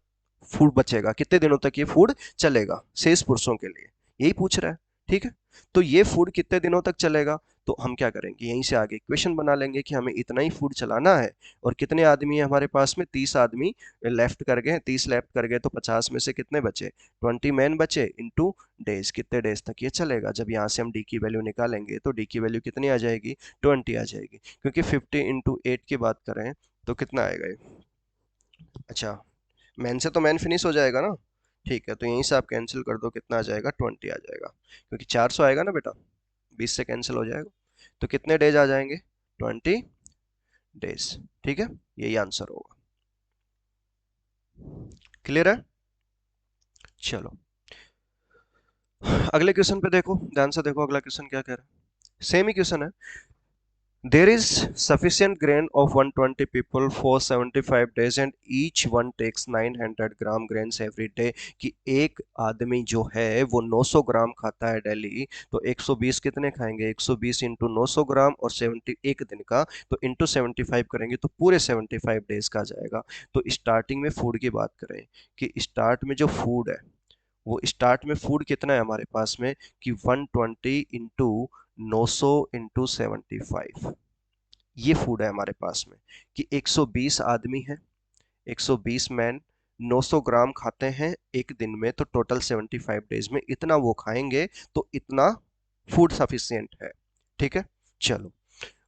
फूड बचेगा, कितने दिनों तक ये फूड चलेगा शेष पुरुषों के लिए, यही पूछ रहा है। ठीक है। तो ये फूड कितने दिनों तक चलेगा? तो हम क्या करेंगे, यहीं से आगे इक्वेशन बना लेंगे कि हमें इतना ही फूड चलाना है, और कितने आदमी है हमारे पास में, 30 आदमी लेफ्ट कर गए, 30 लेफ्ट कर गए, तो 50 में से कितने बचे, 20 मैन बचे, इनटू डेज, कितने डेज तक ये चलेगा। जब यहाँ से हम डी की वैल्यू निकालेंगे तो डी की वैल्यू कितनी आ जाएगी, 20 आ जाएगी, क्योंकि 50 × 8 की बात करें तो कितना आएगा ये, अच्छा, मैन से तो मैन फिनिश हो जाएगा ना, ठीक है, तो यहीं से आप कैंसिल कर दो, कितना आ जाएगा, 20 आ जाएगा, क्योंकि 400 आएगा ना बेटा, 20 से कैंसिल हो जाएगा, तो कितने डेज आ जाएंगे, 20 डेज। ठीक है, यही आंसर होगा। क्लियर है? चलो अगले क्वेश्चन पे देखो, ध्यान से देखो अगला क्वेश्चन क्या कह रहा है, सेम ही क्वेश्चन है। There is sufficient grain of 120 people for 75 days and each one takes 900 gram grains every day, कि एक आदमी जो है वो 900 ग्राम खाता है डेली, तो 120 कितने खाएंगे, 120 इंटू 900 ग्राम, और 70 एक दिन का, तो इंटू 75 करेंगे तो पूरे 75 डेज का आ जाएगा। तो स्टार्टिंग में फूड की बात करें कि स्टार्ट में जो फूड है, वो स्टार्ट में फूड कितना है हमारे पास में, कि 120 इंटू 900 इंटू 75, ये फूड है हमारे पास में, कि 120 आदमी है, 120 मैन 900 ग्राम खाते हैं एक दिन में, तो टोटल 75 डेज में इतना वो खाएंगे, तो इतना फूड सफिशिएंट है। ठीक है, चलो,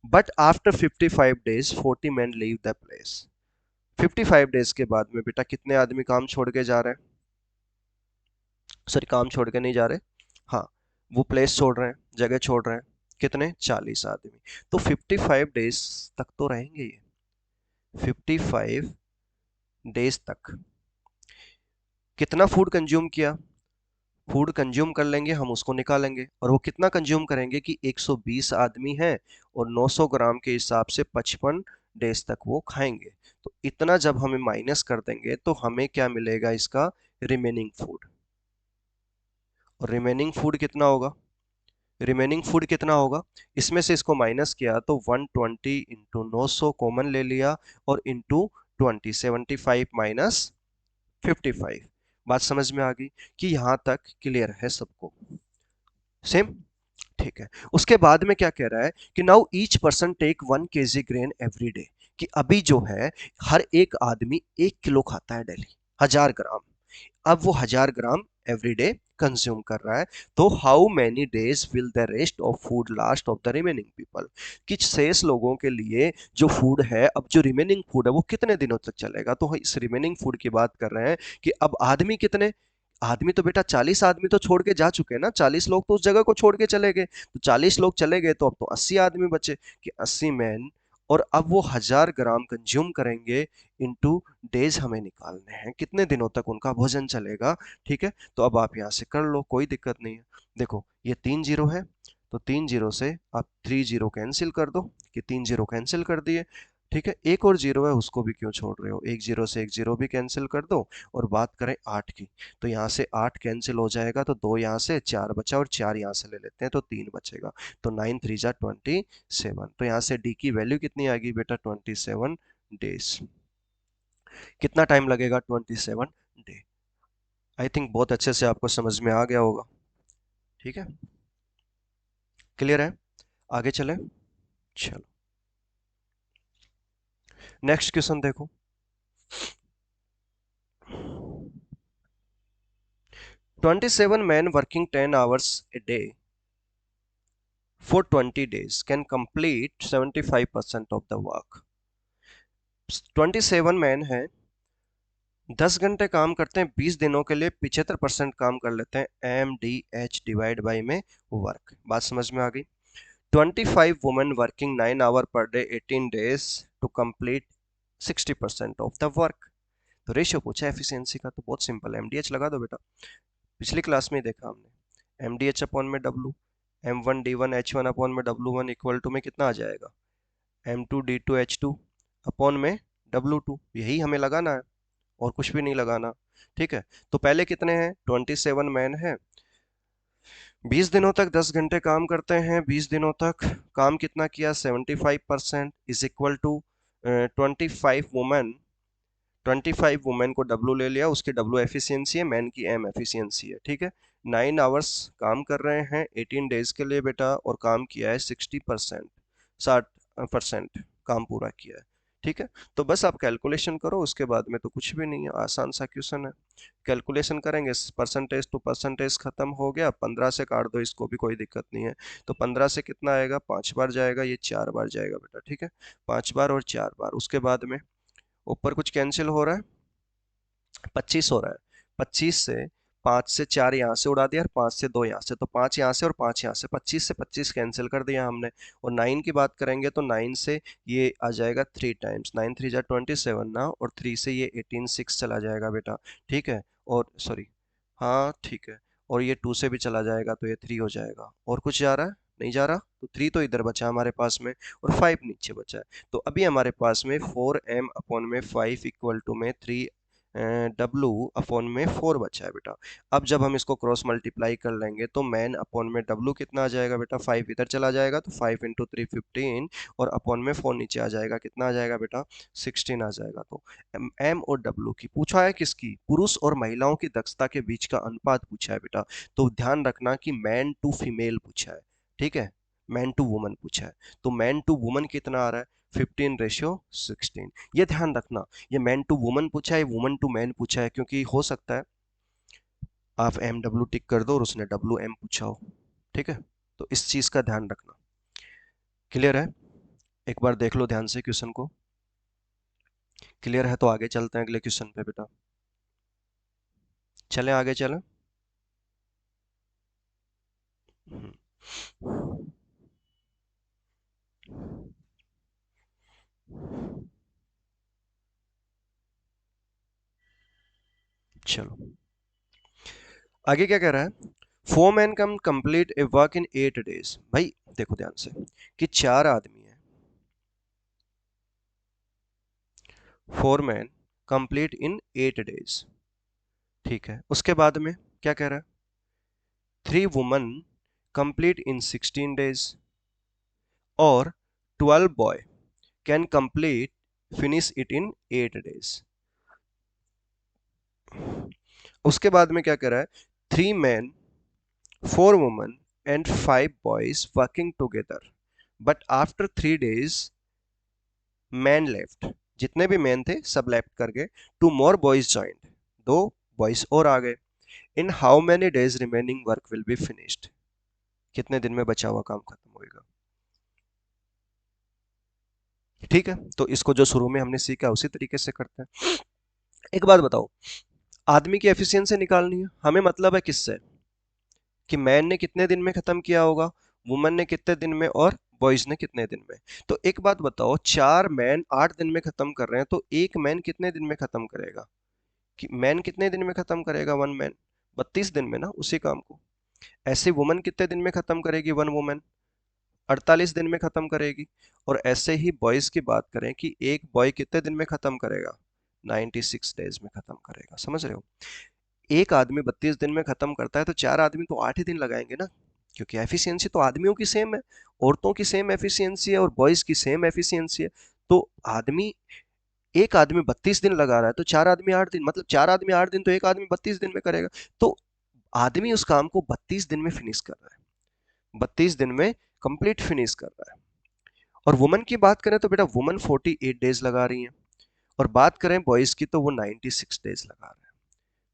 but after 55 days 40 man leave the place, 55 days के बाद में बेटा कितने आदमी काम छोड़ के जा रहे हैं, सॉरी काम छोड़ के नहीं जा रहे, हाँ, वो प्लेस छोड़ रहे हैं, जगह छोड़ रहे हैं, कितने, 40 आदमी, तो 55 डेज तक तो रहेंगे ये, 55 डेज तक कितना फूड कंज्यूम किया, फूड कंज्यूम कर लेंगे हम, उसको निकालेंगे, और वो कितना कंज्यूम करेंगे कि 120 आदमी हैं और 900 ग्राम के हिसाब से 55 डेज तक वो खाएंगे, तो इतना जब हमें माइनस कर देंगे तो हमें क्या मिलेगा, इसका रिमेनिंग फूड, और रिमेनिंग फूड कितना होगा, रिमेनिंग फूड कितना होगा, इसमें से इसको माइनस किया तो 120 इंटू 900 कॉमन ले लिया, और इंटू 20, 75 माइनस 55, बात समझ में आ गई कि यहां तक क्लियर है सबको, सेम, ठीक है। उसके बाद में क्या कह रहा है कि now each person take 1 kg grain every day, कि अभी जो है हर एक आदमी 1 किलो खाता है डेली, 1000 ग्राम, अब वो 1000 ग्राम एवरीडे कंज्यूम कर रहा है, तो how many days will the rest of food last of the remaining people, कि शेष लोगों के लिए जो फूड है, अब जो रिमेनिंग फूड है वो कितने दिनों तक चलेगा, तो इस रिमेनिंग फूड की बात कर रहे हैं कि अब आदमी कितने, आदमी तो बेटा 40 आदमी तो छोड़ के जा चुके हैं ना, 40 लोग तो उस जगह को छोड़ के चले गए, तो 40 लोग चले गए, तो अब तो 80 आदमी बचे, कि 80 मैन, और अब वो 1000 ग्राम कंज्यूम करेंगे, इनटू डेज हमें निकालने हैं, कितने दिनों तक उनका भोजन चलेगा। ठीक है, तो अब आप यहां से कर लो, कोई दिक्कत नहीं है। देखो ये 3 जीरो है, तो 3 जीरो से आप 3 जीरो कैंसिल कर दो, कि 3 जीरो कैंसिल कर दिए, ठीक है, एक और जीरो है उसको भी क्यों छोड़ रहे हो, 1 जीरो से 1 जीरो भी कैंसिल कर दो, और बात करें 8 की, तो यहाँ से 8 कैंसिल हो जाएगा, तो 2 यहाँ से, 4 बचा, और 4 यहाँ से ले लेते हैं तो 3 बचेगा, तो 9 3 जा 27, तो यहाँ से डी की वैल्यू कितनी आ गई बेटा, 27 डेज, कितना टाइम लगेगा, 27 डे। आई थिंक बहुत अच्छे से आपको समझ में आ गया होगा। ठीक है, क्लियर है, आगे चले, चलो नेक्स्ट क्वेश्चन देखो, 27 men working 10 hours a day for 20 days can complete 75% of the work। 27 man है, 10 घंटे काम करते हैं, 20 दिनों के लिए 75% काम कर लेते हैं, MDH डिवाइड बाई में वर्क, बात समझ में आ गई। 25 women working 9 hour per day 18 days to complete 60% of the work. तो रेशियो पूछा एफिशिएंसी का, तो बहुत सिंपल है, एमडीएच लगा दो बेटा, पिछली क्लास में ही देखा हमने, एमडीएच अपॉन में W, M1 D1 H1 upon में W1 इक्वल टू में कितना आ जाएगा, M2 D2 H2 अपॉन में W2, यही हमें लगाना है और कुछ भी नहीं लगाना। ठीक है, तो पहले कितने हैं, 27 मैन है, 20 दिनों तक 10 घंटे काम करते हैं, 20 दिनों तक काम कितना किया, 75% इज इक्वल टू 25 वुमेन, 25 वुमेन को डब्लू ले लिया, उसकी डब्लू एफिशिएंसी है, मैन की एम एफिशिएंसी है, ठीक है, 9 आवर्स काम कर रहे हैं 18 डेज के लिए बेटा, और काम किया है 60%, 60% काम पूरा किया है। ठीक है, तो बस आप कैलकुलेशन करो, उसके बाद में तो कुछ भी नहीं है, आसान सा क्वेश्चन है। कैलकुलेशन करेंगे, परसेंटेज टू परसेंटेज खत्म हो गया, 15 से काट दो इसको भी, कोई दिक्कत नहीं है। तो 15 से कितना आएगा, 5 बार जाएगा, ये 4 बार जाएगा बेटा। ठीक है, 5 बार और 4 बार, उसके बाद में ऊपर कुछ कैंसिल हो रहा है, 25 हो रहा है। 25 से 5 से 4 यहाँ से उड़ा दिया और 5 से 2 यहाँ से, तो 5 यहाँ से और 5 यहाँ से, 25 से 25 कैंसिल कर दिया हमने। और 9 की बात करेंगे तो 9 से ये आ जाएगा 3 टाइम्स, 9 3 जा 27 ना, और 3 से ये 18 6 चला जाएगा बेटा। ठीक है, और सॉरी, हाँ ठीक है, और ये 2 से भी चला जाएगा तो ये 3 हो जाएगा। और कुछ जा रहा है, नहीं जा रहा, तो 3 तो इधर बचा हमारे पास में, और 5 नीचे बचा है। तो अभी हमारे पास में 4m/5 इक्वल टू में 3 डब्लू अपॉन में 4 बचा है बेटा। अब जब हम इसको क्रॉस मल्टीप्लाई कर लेंगे तो मैन अपॉन में डब्लू कितना आ जाएगा बेटा, 5 इधर चला जाएगा तो 5 इंटू 3 15, और अपॉन में 4 नीचे आ जाएगा, कितना आ जाएगा बेटा, 16 आ जाएगा। तो एम और डब्लू की पूछा है, किसकी, पुरुष और महिलाओं की दक्षता के बीच का अनुपात पूछा है बेटा। तो ध्यान रखना कि मैन टू फीमेल पूछा है। ठीक है, मैन टू वुमन पूछा है, तो मैन टू वुमन कितना आ रहा है, 15:16। ये ध्यान रखना, ये मैन टू वुमन पूछा है, वुमन टू मैन पूछा है, क्योंकि हो सकता है आप एम डब्ल्यू टिक कर दो और उसने डब्ल्यू एम पूछा हो। ठीक है, तो इस चीज का ध्यान रखना। क्लियर है, एक बार देख लो ध्यान से क्वेश्चन को। क्लियर है तो आगे चलते हैं अगले क्वेश्चन पे बेटा। चलें आगे चलें। हम्म, चलो आगे क्या कह रहा है, 4 man come complete a work in 8 days. भाई देखो ध्यान से कि 4 आदमी है, 4 मैन कंप्लीट इन 8 डेज। ठीक है, उसके बाद में क्या कह रहा है, 3 वुमन कंप्लीट इन 16 डेज, और 12 boy can complete finish it in 8 days. उसके बाद में क्या कह रहा है, 3 man 4 woman and 5 boys working together, but after 3 days man left, जितने भी मैन थे सब लेफ्ट कर गए, 2 मोर बॉयज ज्वाइंट, 2 बॉयज और आ गए। इन how many days remaining work will be finished, कितने दिन में बचा हुआ काम खत्म होएगा। ठीक है, तो इसको जो शुरू में हमने सीखा उसी तरीके से करते हैं। एक बात बताओ, आदमी की एफिशिएंसी निकालनी है, हमें मतलब है किससे, कि मैन ने कितने दिन में खत्म किया होगा, वुमन ने कितने दिन में, और बॉयज ने कितने दिन में। तो एक बात बताओ, 4 मैन 8 दिन में खत्म कर रहे हैं, तो एक मैन कितने दिन में खत्म करेगा, कि मैन कितने दिन में खत्म करेगा, 1 मैन 32 दिन में ना उसी काम को। ऐसे वुमन कितने दिन में खत्म करेगी, 1 वुमन 48 दिन में खत्म करेगी। और ऐसे ही बॉयज की बात करें कि एक बॉय कितने दिन में खत्म करेगा, 96 डेज में खत्म करेगा। समझ रहे हो, एक आदमी 32 दिन में खत्म करता है, तो 4 आदमी तो 8 ही दिन लगाएंगे ना, क्योंकि एफिशिएंसी तो आदमियों की सेम है, औरतों की सेम एफिशिएंसी है और बॉयज की सेम एफिशिएंसी है। तो आदमी एक आदमी 32 दिन लगा रहा है, तो 4 आदमी 8 दिन, मतलब 4 आदमी 8 दिन, तो एक आदमी 32 दिन में करेगा। तो आदमी उस काम को 32 दिन में फिनिश कर रहा है, 32 दिन में कंप्लीट फिनिश कर रहा है। और वुमन की बात करें तो बेटा वुमन 48 डेज लगा रही हैं, और बात करें बॉयज की तो वो 96 डेज लगा रहे हैं।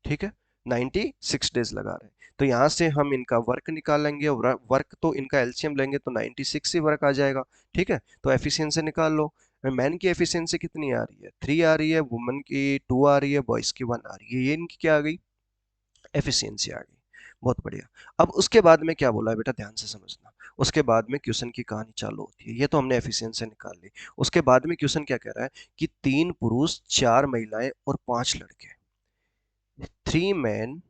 ठीक है, 96 डेज लगा रहे हैं। तो यहां से हम इनका वर्क निकालेंगे, और वर्क तो इनका एलसीएम लेंगे तो 96 ही वर्क आ जाएगा। ठीक है, तो एफिशिएंसी निकाल लो। मैन की एफिशिएंसी कितनी आ रही है, 3 आ रही है, वुमन की 2 आ रही है, बॉयज की 1 आ रही है, ये इनकी क्या आ गई, एफिशिएंसी आ गई। बहुत बढ़िया। अब उसके बाद में क्या बोला है बेटा, ध्यान से समझना। उसके बाद में क्वेश्चन की कहानी चालू होती है, ये तो हमने एफिशिएंसी निकाल ली। उसके बाद में क्वेश्चन क्या कह रहा है कि 3 पुरुष 4 महिलाएं और 5 लड़के, 3 मैन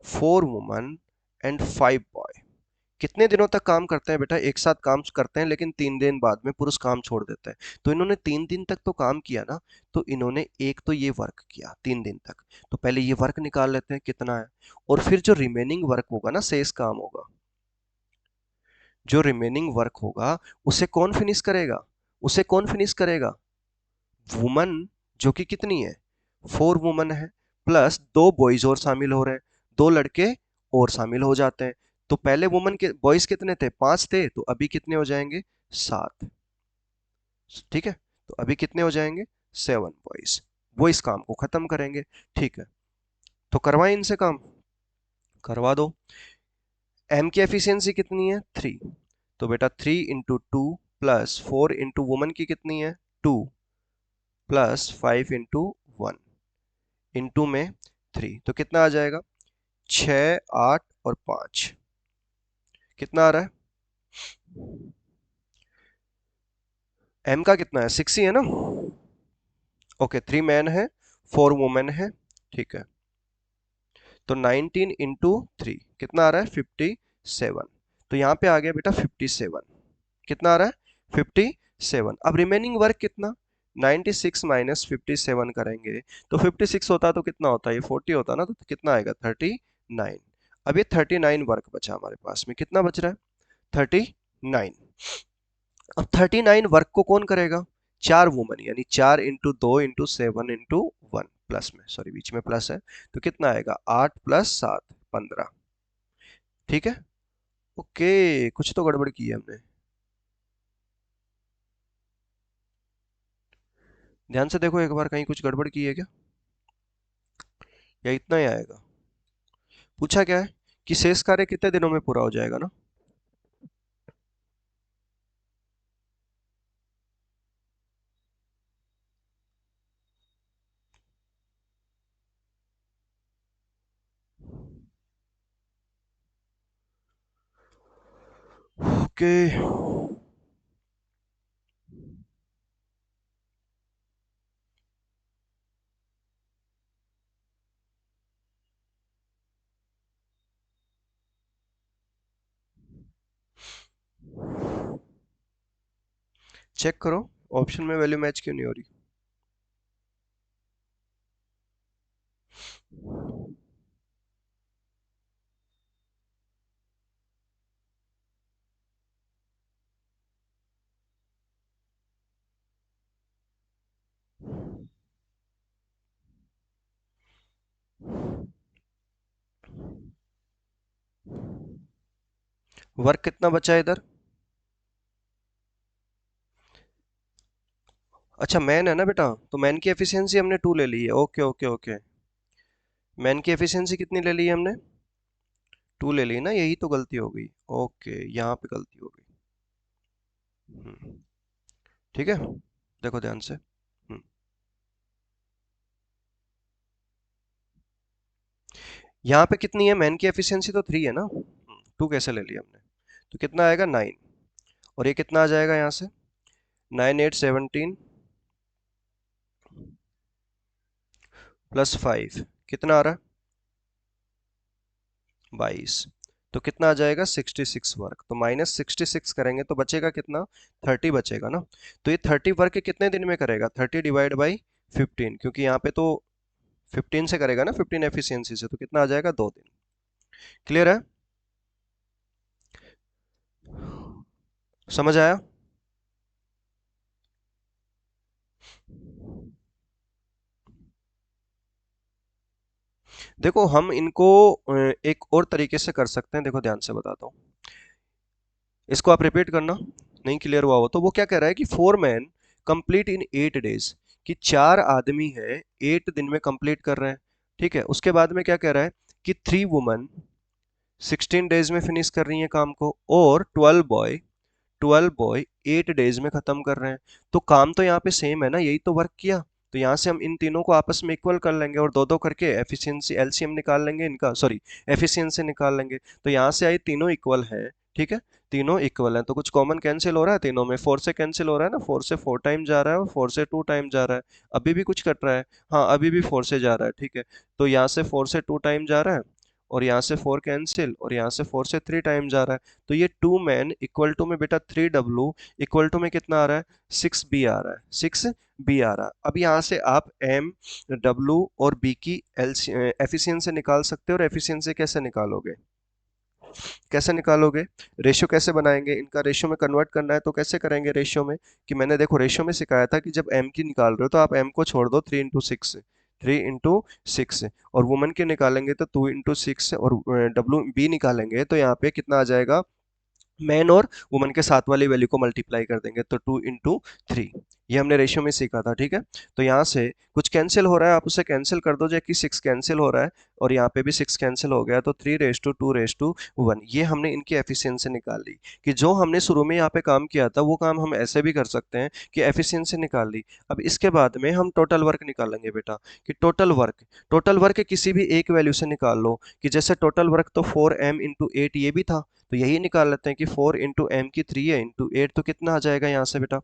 4 वुमन एंड 5 बॉय कितने दिनों तक काम करते हैं बेटा, एक साथ काम करते हैं, लेकिन 3 दिन बाद में पुरुष काम छोड़ देते हैं। तो इन्होंने 3 दिन तक तो काम किया ना, तो इन्होंने एक तो ये वर्क किया 3 दिन तक, तो पहले ये वर्क निकाल लेते हैं कितना है। और फिर जो रिमेनिंग वर्क होगा ना, शेष काम होगा, जो रिमेनिंग वर्क होगा उसे कौन फिनिश करेगा, उसे कौन फिनिश करेगा, वुमन, जो कि कितनी है, 4 वुमन है, प्लस 2 बॉयज और शामिल हो रहे हैं, 2 लड़के और शामिल हो जाते हैं। तो पहले वुमन के बॉयज कितने थे, 5 थे, तो अभी कितने हो जाएंगे, 7। ठीक है, तो अभी कितने हो जाएंगे, 7 बॉयज। वो इस काम को खत्म करेंगे। ठीक है, तो करवाएं इनसे काम, करवा दो। एम की एफिशिएंसी कितनी है, 3। तो बेटा 3 × 2 प्लस 4 × वुमन की कितनी है, 2 प्लस 5 × 1 इंटू में 3, तो कितना आ जाएगा, 6, 8 और 5, कितना आ रहा है, एम का कितना है, 6 ही है ना। ओके, 3 मैन है, 4 वुमेन है। ठीक है, तो 19 × 3 कितना आ रहा है, 57। तो यहाँ पे आ गया बेटा 57, कितना आ रहा है, 57। अब रिमेनिंग वर्क कितना, 96 माइनस 57 करेंगे तो 56 होता तो कितना होता है, ये 40 होता ना, तो कितना आएगा, 39। अब ये 39 वर्क बचा हमारे पास में, कितना बच रहा है, 39। अब 39 वर्क को कौन करेगा, 4 वुमन, यानी 4 × 2 × 7 × 1 प्लस में, सॉरी बीच में प्लस है, तो कितना आएगा, 8 + 7 15। ठीक है, ओके, कुछ तो गड़बड़ की है हमने, ध्यान से देखो एक बार, कहीं कुछ गड़बड़ की है क्या, या इतना ही आएगा। पूछा क्या है कि शेष कार्य कितने दिनों में पूरा हो जाएगा ना। ओके, चेक करो ऑप्शन में वैल्यू मैच क्यों नहीं हो रही। वर्क कितना बचा है इधर, अच्छा मैन है ना बेटा, तो मैन की एफिशिएंसी हमने 2 ले ली है, ओके ओके ओके। मैन की एफिशिएंसी कितनी ले ली है हमने, 2 ले ली ना, यही तो गलती हो गई। ओके, यहाँ पे गलती हो गई। हम्म, ठीक है, देखो ध्यान से। यहाँ पे कितनी है, मैन की एफिशिएंसी तो 3 है ना, 2 कैसे ले लिया हमने, तो कितना आएगा, 9। और ये कितना आ जाएगा यहाँ से, 9 8 17 +5 कितना आ रहा है, 22। तो कितना आ जाएगा, 66 वर्क, तो -66 करेंगे तो बचेगा कितना, 30 बचेगा ना। तो ये 30 वर्क कितने दिन में करेगा, 30 ÷ 15, क्योंकि यहाँ पे तो 15 से करेगा ना, 15 एफिशिएंसी से, तो कितना आ जाएगा, 2 दिन। क्लियर है, समझ आया। देखो हम इनको एक और तरीके से कर सकते हैं, देखो ध्यान से बताता हूँ, इसको आप रिपीट करना, नहीं क्लियर हुआ हो तो। वो क्या कह रहा है कि 4 मैन कंप्लीट इन 8 डेज, कि 4 आदमी है 8 दिन में कंप्लीट कर रहे हैं। ठीक है, उसके बाद में क्या कह रहा है कि 3 वुमन 16 डेज में फिनिश कर रही हैं काम को, और 12 बॉय 8 डेज में खत्म कर रहे हैं। तो काम तो यहाँ पे सेम है ना, यही तो वर्क किया। तो यहाँ से हम इन तीनों को आपस में इक्वल कर लेंगे और दो दो करके एफिशिएंसी एलसीएम निकाल लेंगे इनका, सॉरी एफिशिएंसी निकाल लेंगे। तो यहाँ से आई तीनों इक्वल हैं, ठीक है, तीनों इक्वल हैं, तो कुछ कॉमन कैंसिल हो रहा है तीनों में, 4 से कैंसिल हो रहा है ना, 4 से 4 टाइम जा रहा है और 4 से 2 टाइम जा रहा है। अभी भी कुछ कट रहा है, हाँ अभी भी 4 से जा रहा है, ठीक है। तो यहाँ से 4 से 2 टाइम जा रहा है, और यहाँ से 4 कैंसिल, और यहाँ से 4 से 3 टाइम जा रहा है। तो ये 2 मैन इक्वल टू में बेटा 3W इक्वल टू में कितना आ रहा है, 6B आ रहा है, 6B आ रहा है। अब यहाँ से आप M, W और B की एफिशिएंसी निकाल सकते हो। और एफिशिएंसी कैसे निकालोगे, कैसे निकालोगे, रेशियो कैसे बनाएंगे, इनका रेशियो में कन्वर्ट करना है तो कैसे करेंगे रेशियो में, कि मैंने देखो रेशियो में सिखाया था कि जब m की निकाल रहे हो तो आप m को छोड़ दो 3 × 6, 3 into 6, और वुमन के निकालेंगे तो 2 into 6, और WB निकालेंगे तो यहाँ पे कितना आ जाएगा, मैन और वुमन के साथ वाली वैल्यू को मल्टीप्लाई कर देंगे तो 2 into 3। ये हमने रेशियो में सीखा था, ठीक है। तो यहाँ से कुछ कैंसिल हो रहा है, आप उसे कैंसिल कर दो, जो कि 6 कैंसिल हो रहा है और यहाँ पे भी 6 कैंसिल हो गया, तो 3:2:1। ये हमने इनकी एफिशिएंसी निकाल ली। कि जो हमने शुरू में यहाँ पे काम किया था वो काम हम ऐसे भी कर सकते हैं कि एफिशिएंसी निकाल ली। अब इसके बाद में हम टोटल वर्क निकालेंगे बेटा, कि टोटल वर्क किसी भी एक वैल्यू से निकाल लो। कि जैसे टोटल वर्क तो 4m into 8 ये भी था, तो यही निकाल लेते हैं कि 4 into m की 3 है इंटू 8, तो कितना आ जाएगा यहाँ से बेटा,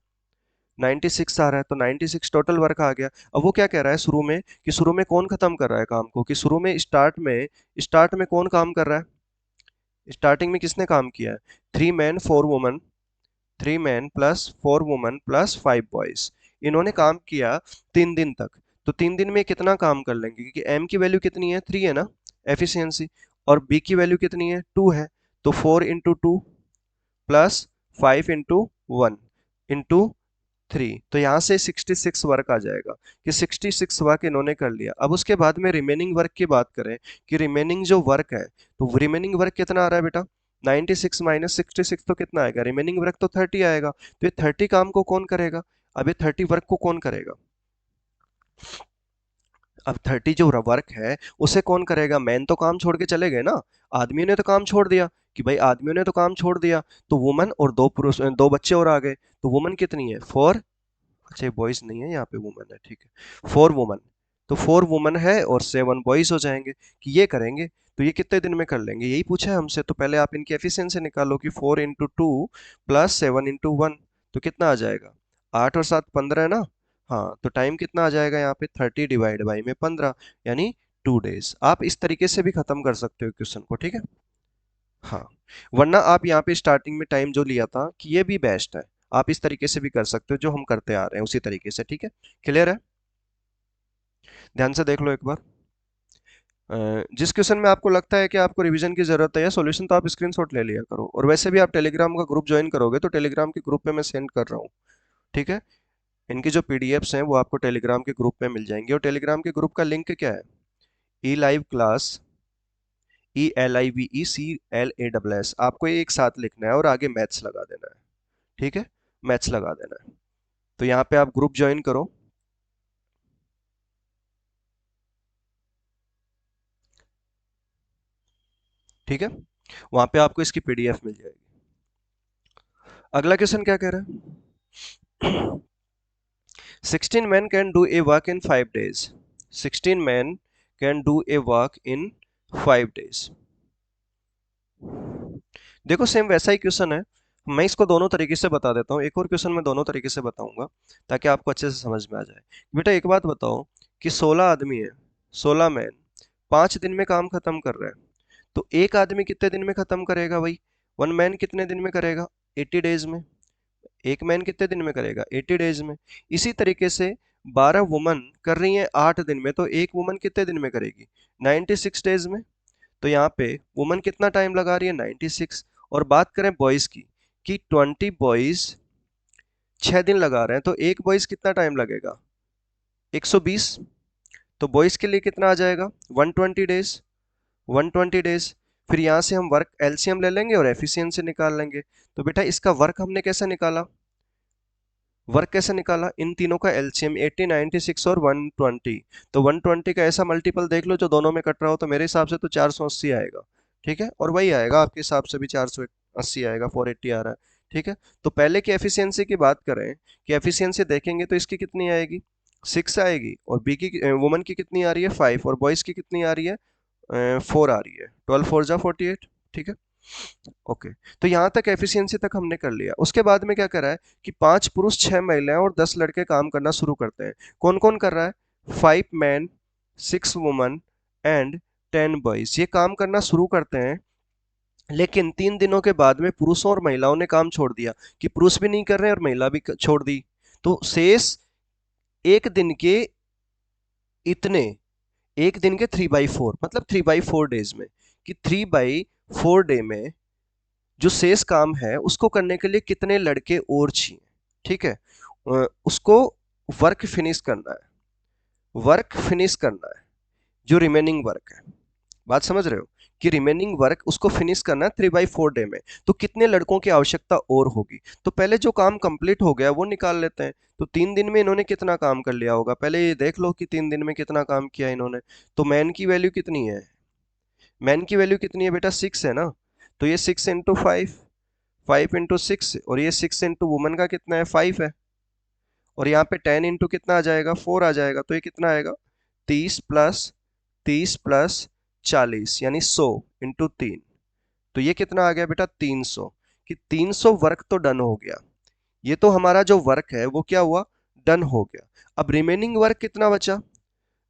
96 आ रहा है, तो 96 टोटल वर्क आ गया। अब वो क्या कह रहा है शुरू में, कि शुरू में कौन खत्म कर रहा है काम को, कि शुरू में स्टार्ट में कौन काम कर रहा है, स्टार्टिंग में किसने काम किया है, 3 men 4 women, 3 men + 4 women + 5 boys, इन्होंने काम किया 3 दिन तक। तो 3 दिन में कितना काम कर लेंगे, क्योंकि m की वैल्यू कितनी है, 3 है ना, एफिशिएंसी, और b की वैल्यू कितनी है, 2 है, तो 4 into 2 + 5 into 1 into 3, तो यहाँ से 66 वर्क आ जाएगा, कि 66 वर्क इन्होंने कर लिया। अब उसके बाद में रिमेनिंग वर्क की बात करें, कि रिमेनिंग जो वर्क है, तो रिमेनिंग वर्क कितना आ रहा है बेटा, 96 - 66 तो कितना आएगा, रिमेनिंग वर्क तो 30 आएगा। तो ये 30 काम को कौन करेगा, अब ये 30 वर्क को कौन करेगा, अब 30 जो वर्क है उसे कौन करेगा, मैन तो काम छोड़ के चले गए ना, आदमियों ने तो काम छोड़ दिया, कि भाई आदमियों ने तो काम छोड़ दिया, तो वुमन और दो पुरुष, दो बच्चे और आ गए, तो वुमन कितनी है, 4, अच्छा बॉयज नहीं है यहाँ पे, वुमन है, ठीक है, 4 वुमन, तो 4 वुमन है और 7 बॉयज हो जाएंगे, कि ये करेंगे। तो ये कितने दिन में कर लेंगे, यही पूछा है हमसे, तो पहले आप इनकी एफिशिएंसी निकालो, कि 4 into 2 + 7 into 1, तो कितना आ जाएगा, 8 और 7 15 है ना। हाँ, तो टाइम कितना आ जाएगा यहाँ पे, 30 ÷ 15, यानी 2 days। आप इस तरीके से भी खत्म कर सकते हो क्वेश्चन को, ठीक है। हाँ, वरना आप यहाँ पे स्टार्टिंग में टाइम जो लिया था, कि ये भी बेस्ट है, आप इस तरीके से भी कर सकते हो, जो हम करते आ रहे हैं उसी तरीके से, ठीक है। क्लियर है, ध्यान से देख लो एक बार। जिस क्वेश्चन में आपको लगता है कि आपको रिवीजन की जरूरत है या सॉल्यूशन, तो आप स्क्रीनशॉट ले लिया करो, और वैसे भी आप टेलीग्राम का ग्रुप ज्वाइन करोगे तो टेलीग्राम के ग्रुप पे मैं सेंड कर रहा हूँ, ठीक है। इनकी जो पीडीएफ्स हैं वो आपको टेलीग्राम के ग्रुप में मिल जाएंगी, और टेलीग्राम के ग्रुप का लिंक क्या है, ई लाइव क्लास, ELIVECLASS, आपको ये एक साथ लिखना है और आगे मैथ्स लगा देना है, ठीक है, मैथ्स लगा देना है। तो यहाँ पे आप ग्रुप ज्वाइन करो, ठीक है, वहां पे आपको इसकी पीडीएफ मिल जाएगी। अगला क्वेश्चन क्या कह रहा है, 16 men can do a work in 5 days, 16 men can do a work in 5 days। देखो सेम वैसा ही क्वेश्चन है, मैं इसको दोनों तरीके से बता देता हूँ, एक और क्वेश्चन मैं दोनों तरीके से बताऊंगा ताकि आपको अच्छे से समझ में आ जाए। बेटा एक बात बताओ, कि 16 आदमी है, 16 मैन 5 दिन में काम खत्म कर रहे हैं, तो एक आदमी कितने दिन में खत्म करेगा भाई, 1 मैन कितने दिन में करेगा, 80 डेज में, एक मैन कितने दिन में करेगा, 80 डेज में। इसी तरीके से 12 वुमन कर रही हैं 8 दिन में, तो एक वुमन कितने दिन में करेगी, 96 डेज में। तो यहाँ पे वुमन कितना टाइम लगा रही है, 96। और बात करें बॉयज की, कि 20 बॉयज 6 दिन लगा रहे हैं, तो एक बॉयज कितना टाइम लगेगा, 120। तो बॉयज के लिए कितना आ जाएगा, 120 डेज, 120 डेज। फिर यहाँ से हम वर्क एलसीएम ले लेंगे और एफिशिएंसी निकाल लेंगे। तो बेटा इसका वर्क हमने कैसे निकाला, वर्क कैसे निकाला, इन तीनों का एलसीएम 80 96 और 120, तो 120 का ऐसा मल्टीपल देख लो जो दोनों में कट रहा हो, तो मेरे हिसाब से तो 480 आएगा, ठीक है, और वही आएगा आपके हिसाब से भी 480 आएगा, 480 आ रहा है, ठीक है। तो पहले की एफिशिएंसी की बात करें, कि एफिशिएंसी देखेंगे तो इसकी कितनी आएगी, 6 आएगी, और बी की वुमन की कितनी आ रही है, 5, और बॉयज की कितनी आ रही है, 4 आ रही है, 12 4 जा 48, ठीक है। ओके, तो यहाँ तक एफिशिएंसी तक हमने कर लिया। उसके बाद में क्या करा है, कि 5 पुरुष 6 महिलाएं और 10 लड़के काम करना शुरू करते हैं। कौन कौन कर रहा है, 5 मैन 6 वुमन एंड 10 बॉयज, ये काम करना शुरू करते हैं। लेकिन 3 दिनों के बाद में पुरुषों और महिलाओं ने काम छोड़ दिया, कि पुरुष भी नहीं कर रहे और महिला भी छोड़ दी। तो शेष एक दिन के इतने, एक दिन के 3/4, मतलब 3/4 डेज में, कि 3/4 डे में जो शेष काम है उसको करने के लिए कितने लड़के और चाहिए, ठीक है, उसको वर्क फिनिश करना है। वर्क फिनिश करना है, जो रिमेनिंग वर्क है, बात समझ रहे हो, कि रिमेनिंग वर्क उसको फिनिश करना है 3/4 डे में। तो कितने लड़कों की आवश्यकता और होगी, तो पहले जो काम कंप्लीट हो गया वो निकाल लेते हैं। तो 3 दिन में इन्होंने कितना काम कर लिया होगा, पहले ये देख लो कि 3 दिन में कितना काम किया इन्होंने। तो मैन की वैल्यू कितनी है, मैन की वैल्यू कितनी है बेटा, 6 है ना। तो ये 6 × 5, 5 × 6, और ये 6 वुमन का कितना है, 5 है। और यहाँ पे 10 कितना आ जाएगा, 4 आ जाएगा। तो ये कितना आएगा, 30 + 30 + 40 यानी 100 × 3। तो ये कितना आ गया बेटा, 300। कि 300 वर्क तो डन हो गया। ये तो हमारा जो वर्क है वो क्या हुआ, डन हो गया। अब रिमेनिंग वर्क कितना बचा,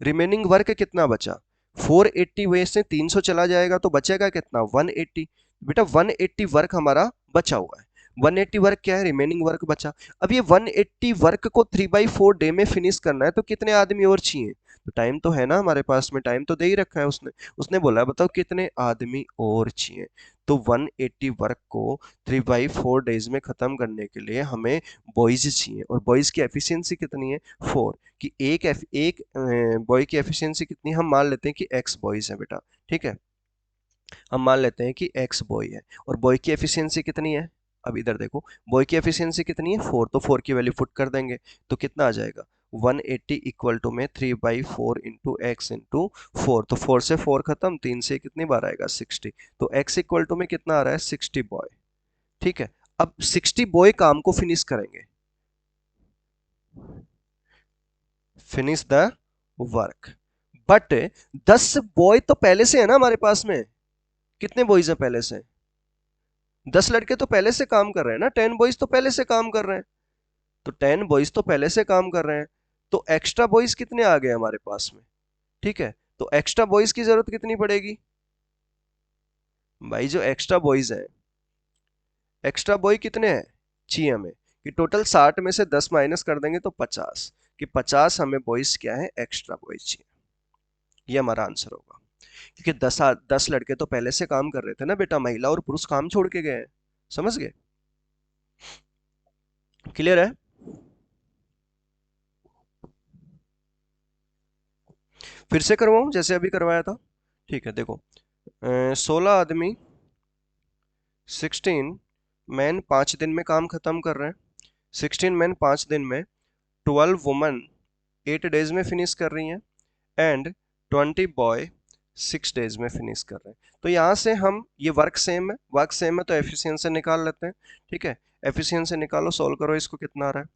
रिमेनिंग वर्क कितना बचा, 480 वे से 300 चला जाएगा तो बचेगा कितना, 180। बेटा 180 वर्क हमारा बचा हुआ है। 180 वर्क क्या है, रिमेनिंग वर्क बचा। अब ये 180 वर्क को 3/4 डे में फिनिश करना है, तो कितने आदमी और चाहिए। तो टाइम तो है ना हमारे पास में, टाइम तो दे ही रखा है उसने। उसने बोला बताओ कितने आदमी और चाहिए। तो 180 वर्क को 3/4 डेज में खत्म करने के लिए हमें बॉयज चाहिए, और बॉयज की एफिशिएंसी कितनी है, 4। कि एक बॉय की एफिशिएंसी कितनी है? हम मान लेते हैं कि एक्स बॉयज है बेटा, ठीक है। हम मान लेते हैं कि एक्स बॉय है, और बॉय की एफिशिएंसी कितनी है। अब इधर देखो, बॉय की एफिशिएंसी कितनी है, 4। तो 4 की वैल्यू पुट कर देंगे, तो कितना आ जाएगा, 180 इक्वल टू में 3/4 इंटू एक्स इंटू 4। तो 4 से 4 खत्म, 3 से कितनी बार आएगा, 60। तो एक्स इक्वल टू में कितना आ रहा है, 60 बॉय। ठीक है। अब 60 बॉय काम को फिनिश करेंगे, finish the work. But 10 boy तो पहले से है ना हमारे पास में, कितने बॉयज हैं पहले से, 10 लड़के तो पहले से काम कर रहे हैं ना, 10 बॉयज तो पहले से काम कर रहे हैं। तो 10 बॉयज तो पहले से काम कर रहे हैं, तो एक्स्ट्रा बॉयज कितने आ गए हमारे पास में। ठीक है। तो एक्स्ट्रा बॉयज की जरूरत कितनी पड़ेगी, भाई जो एक्स्ट्रा बॉयज हैं, एक्स्ट्रा बॉय कितने हैं, चाहिए हमें, कि टोटल 60 में से 10 माइनस कर देंगे तो 50, कि 50 हमें बॉयज क्या है, एक्स्ट्रा बॉयज चाहिए। ये हमारा आंसर होगा। क्योंकि 10 लड़के तो पहले से काम कर रहे थे ना बेटा, महिला और पुरुष काम छोड़ के गए हैं। समझ गए, क्लियर है। फिर से करवाऊं जैसे अभी करवाया था, ठीक है। देखो 16 आदमी, 16 मैन 5 दिन में काम खत्म कर रहे हैं। 16 मैन 5 दिन में, 12 वुमन 8 डेज में फिनिश कर रही हैं, एंड 20 बॉय 6 डेज में फिनिश कर रहे हैं। तो यहाँ से हम, ये वर्क सेम है, वर्क सेम है तो एफिशिएंसी निकाल लेते हैं। ठीक है, एफिशिएंसी निकालो, सोल्व करो, इसको कितना आ रहा है,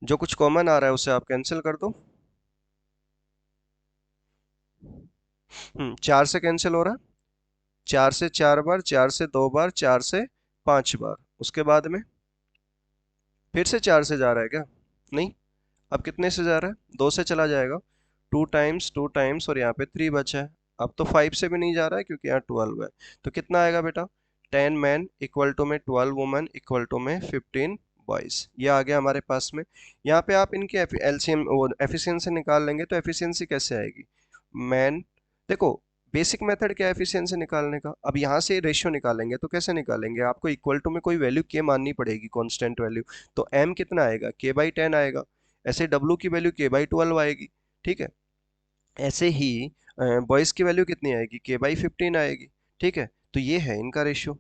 जो कुछ कॉमन आ रहा है उसे आप कैंसिल कर दो। 4 से कैंसिल हो रहा है, 4 से 4 बार, 4 से 2 बार, 4 से 5 बार, उसके बाद में फिर से 4 से जा रहा है क्या, नहीं। अब कितने से जा रहा है, 2 से चला जाएगा, 2 टाइम्स 2 टाइम्स, और यहाँ पे 3 बचा है। अब तो 5 से भी नहीं जा रहा है क्योंकि यहाँ 12 है। तो कितना आएगा बेटा, 10 मैन इक्वल टू में 12 वुमन इक्वल टू में 15 बॉयज। ये आ गया हमारे पास में। यहाँ पे आप इनके एलसीएम एफिशिएंसी निकाल लेंगे, तो एफिशिएंसी कैसे आएगी, मैन, देखो बेसिक मेथड क्या है एफिशिएंसी निकालने का। अब यहाँ से रेशियो निकालेंगे तो कैसे निकालेंगे, आपको इक्वल टू में कोई वैल्यू के माननी पड़ेगी, कांस्टेंट वैल्यू। तो m कितना आएगा, k/10 आएगा। ऐसे w की वैल्यू k/12 आएगी। ठीक है। ऐसे ही बॉयज की वैल्यू कितनी आएगी, k/15 आएगी। ठीक है। तो ये है इनका रेशियो।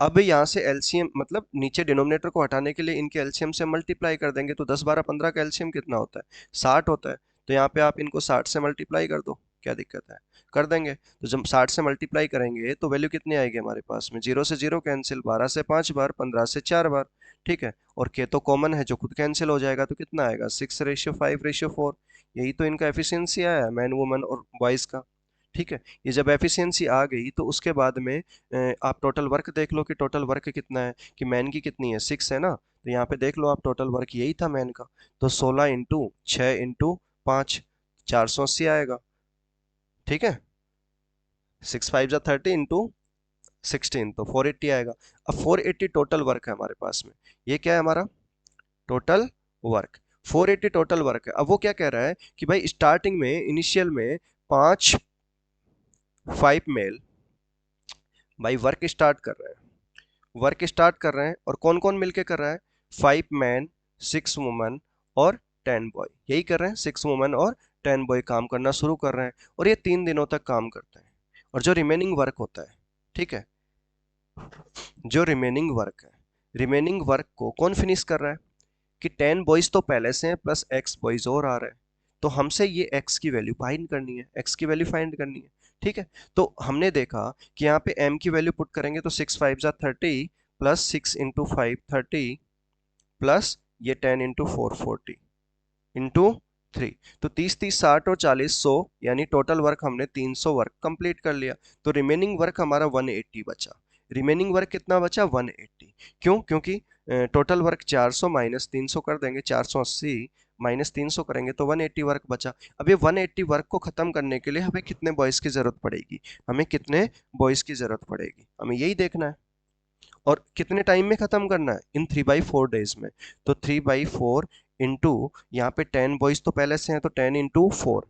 अब यहाँ से एलसीएम, मतलब नीचे डिनोमिनेटर को हटाने के लिए इनके एलसीएम से मल्टीप्लाई कर देंगे, तो 10 12 15 का एलसीएम कितना होता है, 60 होता है। तो यहाँ पे आप इनको 60 से मल्टीप्लाई कर दो, क्या दिक्कत है, कर देंगे। तो जब 60 से मल्टीप्लाई करेंगे तो वैल्यू कितनी आएगी हमारे पास में, 0 से 0 कैंसिल, 12 से 5 बार, 15 से 4 बार। ठीक है। और के तो कॉमन है जो खुद कैंसिल हो जाएगा, तो कितना आएगा, 6:5:4। यही तो इनका एफिशिएंसी आया है, मैन वुमन और बॉयज का। ठीक है। ये जब एफिशिएंसी आ गई तो उसके बाद में आप टोटल वर्क देख लो कि टोटल वर्क कितना है, कि मैन की कितनी है, 6 है ना। तो यहाँ पे देख लो आप, टोटल वर्क यही था मैन का। तो 16 × 6 × 5, 480 आएगा। ठीक है। 6 5 30 इंटू 16, तो 480 आएगा। अब 480 टोटल वर्क है हमारे पास में। ये क्या है हमारा टोटल वर्क, 480 टोटल वर्क है। अब वो क्या कह रहा है कि भाई स्टार्टिंग में, इनिशियल में 5 मेल भाई वर्क स्टार्ट कर रहे हैं, वर्क स्टार्ट कर रहे हैं, और कौन कौन मिलके कर रहा है, 5 मैन 6 वुमन और 10 बॉय, यही कर रहे हैं, 6 वुमेन और 10 बॉय काम करना शुरू कर रहे हैं और ये 3 दिनों तक काम करते हैं। और जो रिमेनिंग वर्क होता है, ठीक है, जो रिमेनिंग वर्क है, रिमेनिंग वर्क को कौन फिनिश कर रहा है कि 10 बॉयज तो पहले से हैं प्लस एक्स बॉयज और आ रहे हैं, तो हमसे ये एक्स की वैल्यू फाइंड करनी है, एक्स की वैल्यू फाइंड करनी है। ठीक है, तो हमने देखा कि यहाँ पे m की वैल्यू पुट करेंगे तो 6 5 जा 30 प्लस 6 इंटू 5 30 प्लस ये 10 इंटू 4 40 इंटू 3, तो 30 30 60 और 40 100, यानी टोटल वर्क हमने 300 वर्क कंप्लीट कर लिया। तो रिमेनिंग वर्क हमारा 180 बचा। रिमेनिंग वर्क कितना बचा? 180। क्यों? क्योंकि टोटल वर्क 400 माइनस 300 कर देंगे, 480 माइनस 300 करेंगे तो 180 वर्क बचा। अब ये 180 वर्क को खत्म करने के लिए हमें कितने बॉयज की जरूरत पड़ेगी, हमें कितने बॉयज की जरूरत पड़ेगी, हमें यही देखना है। और कितने टाइम में खत्म करना है? इन 3/4 डेज में। तो 3/4 इंटू, यहाँ पे 10 बॉयज तो पहले से हैं तो 10 इंटू 4,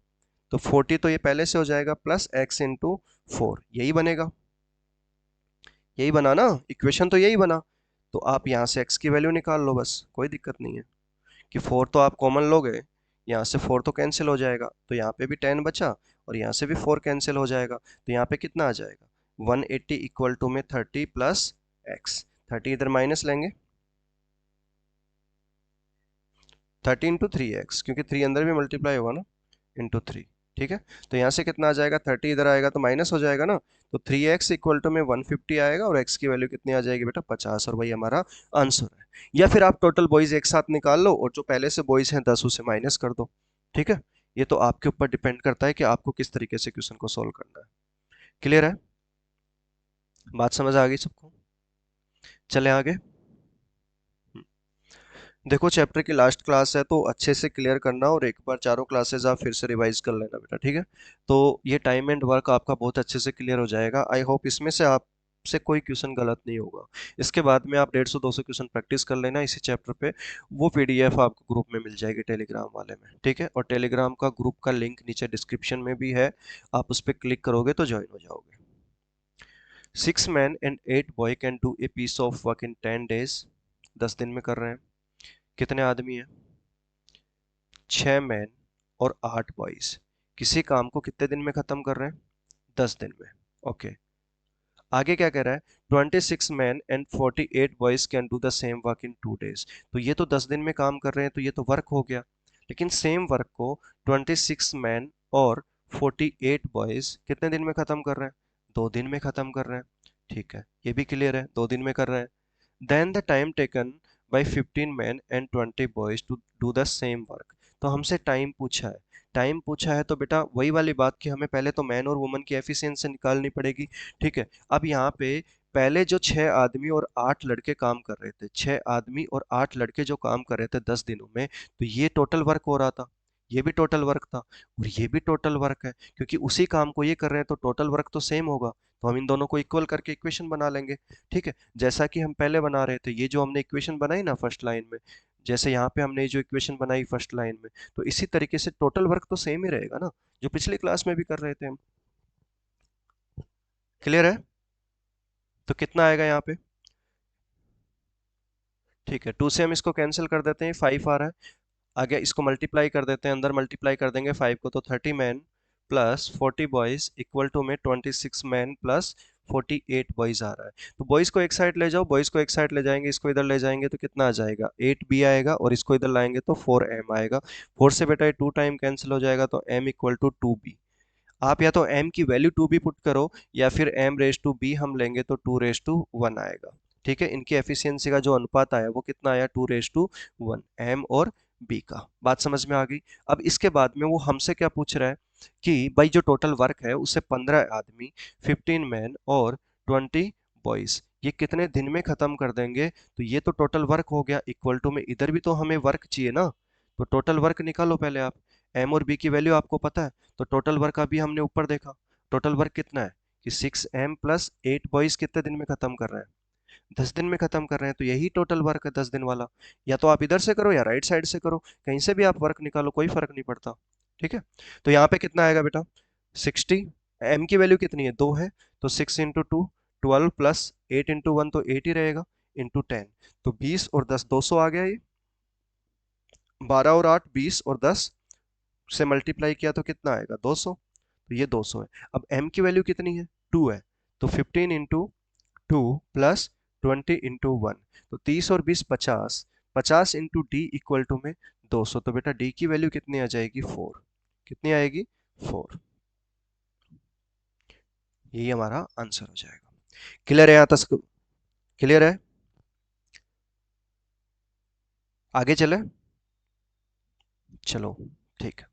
तो 40 तो ये पहले से हो जाएगा, प्लस x इंटू 4, यही बनेगा, यही बना ना, इक्वेशन तो यही बना। तो आप यहाँ से x की वैल्यू निकाल लो, बस कोई दिक्कत नहीं है कि 4 तो आप कॉमन लोगे, यहाँ से 4 तो कैंसिल हो जाएगा, तो यहाँ पे भी 10 बचा और यहाँ से भी 4 कैंसिल हो जाएगा, तो यहाँ पे कितना आ जाएगा? 180 इक्वल टू में 30 प्लस एक्स, 30 इधर माइनस लेंगे, 30 इंटू 3x, क्योंकि 3 अंदर भी मल्टीप्लाई होगा ना, इंटू 3। ठीक है, तो यहाँ से कितना आ जाएगा? 30 इधर आएगा तो माइनस हो जाएगा ना, तो 3x इक्वल टू में 150 आएगा और x की वैल्यू कितनी आ जाएगी बेटा? 50, और वही हमारा आंसर है। या फिर आप टोटल बॉयज एक साथ निकाल लो और जो पहले से बॉयज हैं 10 उसे माइनस कर दो। ठीक है, ये तो आपके ऊपर डिपेंड करता है कि आपको किस तरीके से क्वेश्चन को सोल्व करना है। क्लियर है? बात समझ आ गई सबको? चले आगे। देखो, चैप्टर की लास्ट क्लास है तो अच्छे से क्लियर करना और एक बार चारों क्लासेस आप फिर से रिवाइज कर लेना बेटा, ठीक है? तो ये टाइम एंड वर्क आपका बहुत अच्छे से क्लियर हो जाएगा। आई होप इसमें से आपसे कोई क्वेश्चन गलत नहीं होगा। इसके बाद में आप 150-200 क्वेश्चन प्रैक्टिस कर लेना इसी चैप्टर पे। वो पीडीएफ आपको ग्रुप में मिल जाएगी टेलीग्राम वाले में, ठीक है? और टेलीग्राम का ग्रुप का लिंक नीचे डिस्क्रिप्शन में भी है, आप उस पर क्लिक करोगे तो ज्वाइन हो जाओगे। 6 men and 8 boy can do a piece of work in 10 days। 10 दिन में कर रहे हैं। कितने आदमी हैं? 6 मैन और 8 बॉयज किसी काम को कितने दिन में खत्म कर रहे हैं? 10 दिन में। ओके, आगे क्या कह रहा है? 26 man and 48 boys can do the same work in 2 days। तो ये तो 10 दिन में काम कर रहे हैं, तो ये तो वर्क हो गया, लेकिन सेम वर्क को 26 मैन और 48 बॉयज कितने दिन में खत्म कर रहे हैं? 2 दिन में खत्म कर रहे हैं। ठीक है, ये भी क्लियर है, 2 दिन में कर रहे हैं। Then the time taken by 15 men and 20 boys to do the same work। तो हमसे टाइम पूछा है, टाइम पूछा है तो बेटा वही वाली बात कि हमें पहले तो मैन और वुमन की एफिशिएंसी निकालनी पड़ेगी। ठीक है, अब यहाँ पे पहले जो 6 आदमी और 8 लड़के काम कर रहे थे, 6 आदमी और 8 लड़के जो काम कर रहे थे 10 दिनों में, तो ये टोटल वर्क हो रहा था, ये भी टोटल वर्क था और ये भी टोटल वर्क है, क्योंकि उसी काम को ये कर रहे हैं तो टोटल वर्क तो सेम होगा, तो हम इन दोनों को इक्वल करके इक्वेशन बना लेंगे। ठीक है, जैसा कि हम पहले बना रहे थे, ये जो हमने इक्वेशन बनाई ना फर्स्ट लाइन में, जैसे यहाँ पे हमने जो इक्वेशन बनाई फर्स्ट लाइन में, तो इसी तरीके से टोटल वर्क तो सेम ही रहेगा ना, जो पिछली क्लास में भी कर रहे थे हम। क्लियर है? तो कितना आएगा यहाँ पे? ठीक है, 2 से हम इसको कैंसिल कर देते हैं, 5 आ रहा है। आगे इसको मल्टीप्लाई कर देते हैं, अंदर मल्टीप्लाई कर देंगे 5 को, तो 30 man plus 40 boys equal to में 26 मैन प्लस 48 बॉयज आ रहा है। तो बॉयज को एक साइड ले जाओ, बॉयज को एक साइड ले जाएंगे, इसको इधर ले जाएंगे तो कितना आ जाएगा? 8b आएगा, और इसको इधर लाएंगे तो 4m आएगा। 4 से बेटा ये 2 टाइम कैंसिल हो जाएगा, तो m इक्वल टू 2b। आप या तो m की वैल्यू 2b पुट करो, या फिर m रेज टू b हम लेंगे तो 2 रेज टू 1 आएगा। ठीक है, इनकी एफिशिएंसी का जो अनुपात आया वो कितना आया? 2 रेज टू 1, m और b का। बात समझ में आ गई? अब इसके बाद में वो हमसे क्या पूछ रहा है कि भाई जो टोटल वर्क है उसे 15 आदमी, 15 मैन और 20 बॉयज ये कितने दिन में खत्म कर देंगे? तो ये तो टोटल वर्क हो गया, इक्वल टू में इधर भी तो हमें वर्क चाहिए ना, तो टोटल वर्क निकालो पहले आप। m और b की वैल्यू आपको पता है, तो टोटल वर्क अभी हमने ऊपर देखा, टोटल वर्क कितना है कि 6m प्लस 8 बॉयज कितने दिन में खत्म कर रहे हैं? 10 दिन में खत्म कर रहे हैं, तो यही टोटल वर्क है 10 दिन वाला। या तो आप इधर से करो या राइट साइड से करो, कहीं से भी आप वर्क निकालो, कोई फर्क नहीं पड़ता। ठीक है, तो यहाँ पे कितना आएगा बेटा? 60। m की वैल्यू कितनी है? 2 है, तो 6 इंटू 2 12 प्लस 8 इंटू 1 तो 8 ही रहेगा, इंटू 10 तो 20 और 10 200 आ गया ये। 12 और 8 20 और 10 से मल्टीप्लाई किया तो कितना आएगा 200। तो ये 200 है। अब m की वैल्यू कितनी है 2 है। तो 15 इंटू 2 प्लस 20 इंटू 1। तो 30 और 20 50। 50 इंटू डी इक्वल टू में 200। तो बेटा डी की वैल्यू कितनी आ जाएगी 4। कितनी आएगी 4। यही हमारा आंसर हो जाएगा। क्लियर है यहाँ तक? क्लियर है? आगे चले? चलो ठीक है।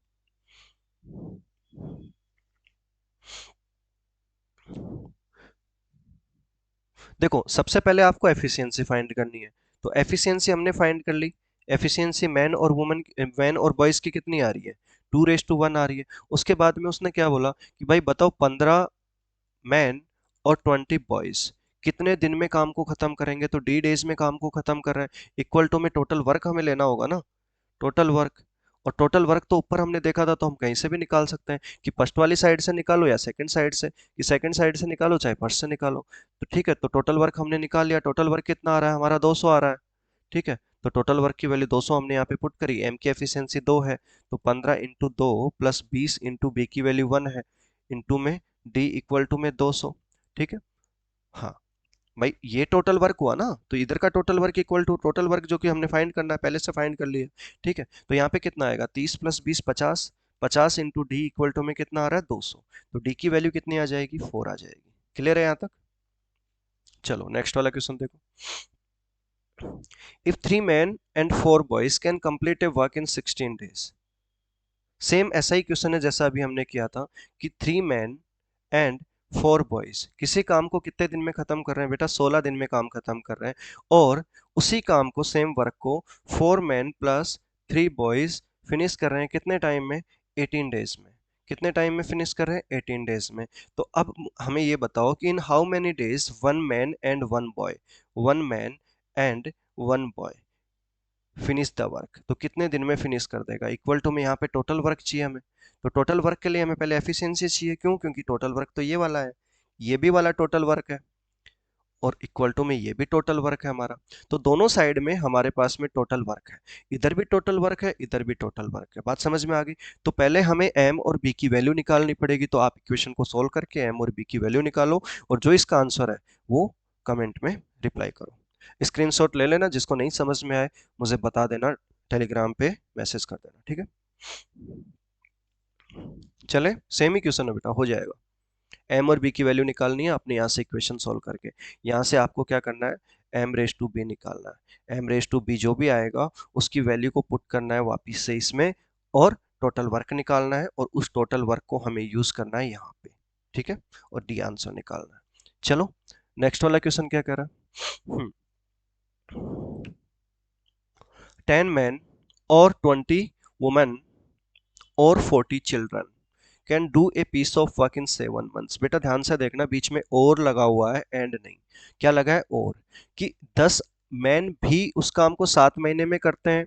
देखो सबसे पहले आपको एफिशिएंसी फाइंड करनी है। तो एफिशिएंसी हमने फाइंड कर ली। एफिशिएंसी मैन और बॉयज की कितनी आ रही है 2:1 आ रही है। उसके बाद में उसने क्या बोला कि भाई बताओ 15 मैन और 20 बॉयज कितने दिन में काम को खत्म करेंगे। तो डी डेज में काम को खत्म कर रहे हैं। इक्वल टू में टोटल वर्क हमें लेना होगा ना। Total work. और टोटल वर्क तो ऊपर हमने देखा था तो हम कहीं से भी निकाल सकते हैं कि फर्स्ट वाली साइड से निकालो या सेकंड साइड से, कि सेकंड साइड से निकालो चाहे फर्स्ट से निकालो। तो ठीक है, तो टोटल वर्क हमने निकाल लिया। टोटल वर्क कितना आ रहा है हमारा 200 आ रहा है। ठीक है, तो टोटल वर्क की वैल्यू 200 हमने यहाँ पे पुट करी। एम की एफिशिएंसी 2 है। तो 15 इंटू 2 प्लस 20 इंटू बी की वैल्यू 1 है। इंटू में डी इक्वल टू में 200। ठीक है। हाँ भाई ये टोटल वर्क हुआ ना, तो इधर का total work equal to total work जो कि हमने फाइंड करना है पहले से फाइंड कर लिया। ठीक है, तो यहाँ पे कितना आएगा 30 plus 20 50। 50 into D equal to में कितना आ रहा है 200। तो डी की वैल्यू कितनी आ जाएगी 4 आ जाएगी। क्लियर है यहाँ तक? चलो नेक्स्ट वाला क्वेश्चन देखो। If 3 men and 4 boys can complete a work in 16 days। Same ऐसा ही क्वेश्चन है जैसा अभी हमने किया था कि 3 men एंड 4 बॉयज किसी काम को कितने दिन में खत्म कर रहे हैं बेटा 16 दिन में काम खत्म कर रहे हैं। और उसी काम को सेम वर्क को 4 men प्लस 3 बॉयज फिनिश कर रहे हैं कितने टाइम में 18 डेज में। कितने टाइम में फिनिश कर रहे हैं 18 डेज में। तो अब हमें ये बताओ कि इन how many days 1 man and 1 boy 1 man and 1 boy finish the work. तो कितने दिन में फिनिश कर देगा। इक्वल टू में यहाँ पे टोटल वर्क चाहिए हमें। तो टोटल वर्क के लिए हमें पहले एफिशिएंसी चाहिए। क्यों? क्योंकि टोटल वर्क तो ये वाला है, ये भी वाला टोटल वर्क है, और इक्वल टू में ये भी टोटल वर्क है हमारा। तो दोनों साइड में हमारे पास में टोटल वर्क है। इधर भी टोटल वर्क है, इधर भी टोटल वर्क है। बात समझ में आ गई? तो पहले हमें एम और बी की वैल्यू निकालनी पड़ेगी। तो आप इक्वेशन को सोल्व करके एम और बी की वैल्यू निकालो, और जो इसका आंसर है वो कमेंट में रिप्लाई करो। स्क्रीनशॉट ले लेना, जिसको नहीं समझ में आए मुझे बता देना, टेलीग्राम पे मैसेज कर देना। ठीक है, चले सेम ही क्वेश्चन है बेटा, हो जाएगा। एम और बी की वैल्यू निकालनी है अपने यहाँ से इक्वेशन सॉल्व करके। यहाँ से आपको क्या करना है एम रेस टू बी निकालना है। एम रेस टू बी जो भी आएगा उसकी वैल्यू को पुट करना है वापिस से इसमें, और टोटल वर्क निकालना है, और उस टोटल वर्क को हमें यूज करना है यहाँ पे। ठीक है, और डी आंसर निकालना है। चलो नेक्स्ट वाला क्वेश्चन क्या कह रहा है। 10 men और 20 women और 40 children can do a piece of work in 7 months। बेटा ध्यान से देखना, बीच में और लगा हुआ है, एंड नहीं। क्या लगा है और, कि 10 मैन भी उस काम को 7 महीने में करते हैं,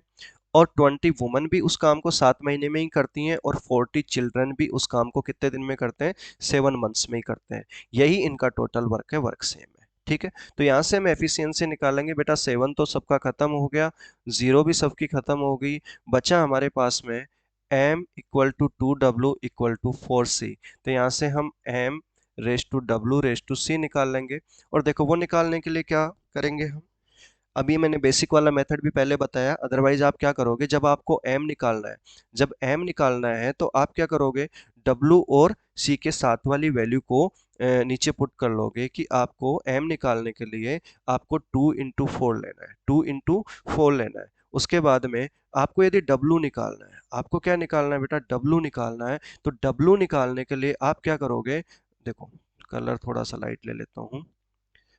और 20 वुमन भी उस काम को 7 महीने में ही करती हैं, और 40 चिल्ड्रन भी उस काम को कितने दिन में करते हैं 7 months में ही करते हैं। यही इनका टोटल वर्क है, वर्क सेम है। ठीक है, तो यहां से हम एफिशिएंसी निकालेंगे। बेटा 7 तो सबका खत्म हो गया, 0 भी सबकी खत्म हो गई। बचा हमारे पास में m equal to 2w equal to 4c। तो यहाँ से हम m ratio w ratio c निकाल लेंगे। और देखो वो निकालने के लिए क्या करेंगे हम, अभी मैंने बेसिक वाला मेथड भी पहले बताया। अदरवाइज आप क्या करोगे, जब आपको m निकालना है, जब m निकालना है तो आप क्या करोगे w और c के साथ वाली वैल्यू को नीचे पुट कर लोगे, कि आपको m निकालने के लिए आपको 2 इंटू 4 लेना है, 2 इंटू 4 लेना है। उसके बाद में आपको यदि w निकालना है, आपको क्या निकालना है बेटा w निकालना है। तो w निकालने के लिए आप क्या करोगे, देखो कलर थोड़ा सा लाइट ले लेता हूँ।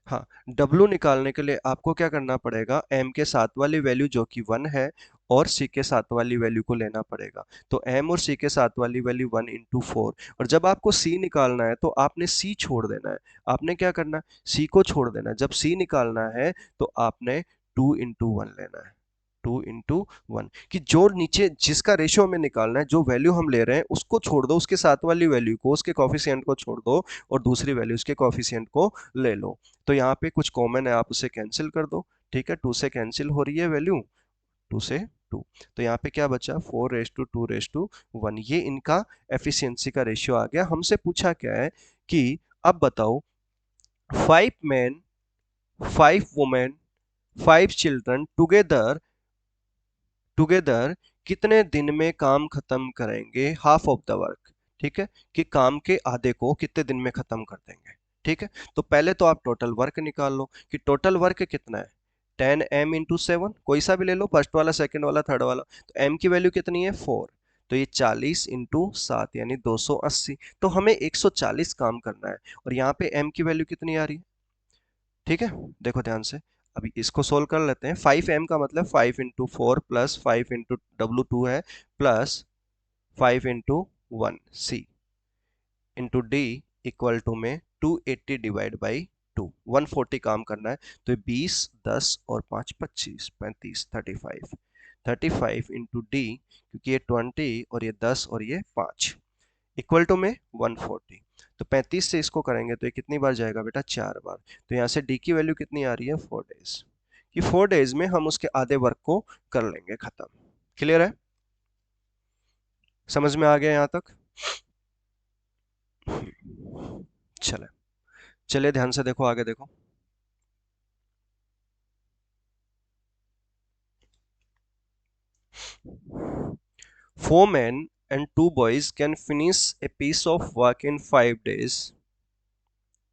हाँ, W निकालने के लिए आपको क्या करना पड़ेगा, M के साथ वाली वैल्यू जो कि 1 है, और C के साथ वाली वैल्यू को लेना पड़ेगा। तो M और C के साथ वाली वैल्यू 1 इंटू 4। और जब आपको C निकालना है तो आपने C छोड़ देना है। आपने क्या करना है, C को छोड़ देना है। जब C निकालना है तो आपने 2 इंटू 1 लेना है। 2 इंटू 1, कि जो नीचे जिसका रेशियो हमें निकालना है, जो वैल्यू हम ले रहे हैं उसको छोड़ दो, उसके साथ वाली वैल्यू को, उसके कॉफिशिएंट को छोड़ दो, और दूसरी वैल्यू उसके कॉफिशिएंट को ले लो। तो यहाँ पे कुछ कॉमन है, आप उसे कैंसिल कर दो। ठीक है, 2 से कैंसिल हो रही है वैल्यू, 2 से टू। तो यहाँ पे क्या बचा, 4:2:1, ये इनका एफिशिएंसी का रेशियो आ गया। हमसे पूछा क्या है कि अब बताओ 5 men, 5 women, 5 children टुगेदर कितने दिन में काम खत्म करेंगे, हाफ ऑफ द वर्क। ठीक है, कि काम के आधे को कितने दिन में खत्म कर देंगे। ठीक है, तो पहले तो आप टोटल वर्क निकाल लो कि टोटल वर्क कितना है, 10m × 7, कोई सा भी ले लो, फर्स्ट वाला, सेकंड वाला, थर्ड वाला। तो m की वैल्यू कितनी है, 4। तो ये 40 × 7 यानी 280। तो हमें 140 काम करना है और यहाँ पे m की वैल्यू कितनी आ रही है। ठीक है, देखो ध्यान से, अभी इसको सोल्व कर लेते हैं। 5m का मतलब 5 × 4 प्लस 5 × W2 है, plus 5 × 1 C into D equal to में 280 डिवाइड बाई 2, 140 काम करना है। तो ये 20, 10 और 5 25, 35, 35, 35 इंटू डी, क्योंकि ये 20 और ये 10 और ये 5 इक्वल टू में 140। तो 35 से इसको करेंगे तो ये कितनी बार जाएगा बेटा, 4 बार। तो यहाँ से डी की वैल्यू कितनी आ रही है, 4 डेज, कि 4 डेज में हम उसके आधे वर्क को कर लेंगे खत्म। क्लियर है, समझ में आ गया यहाँ तक। चले चलिए ध्यान से देखो, आगे देखो। 4 men and 2 boys can finish a piece of work in 5 days.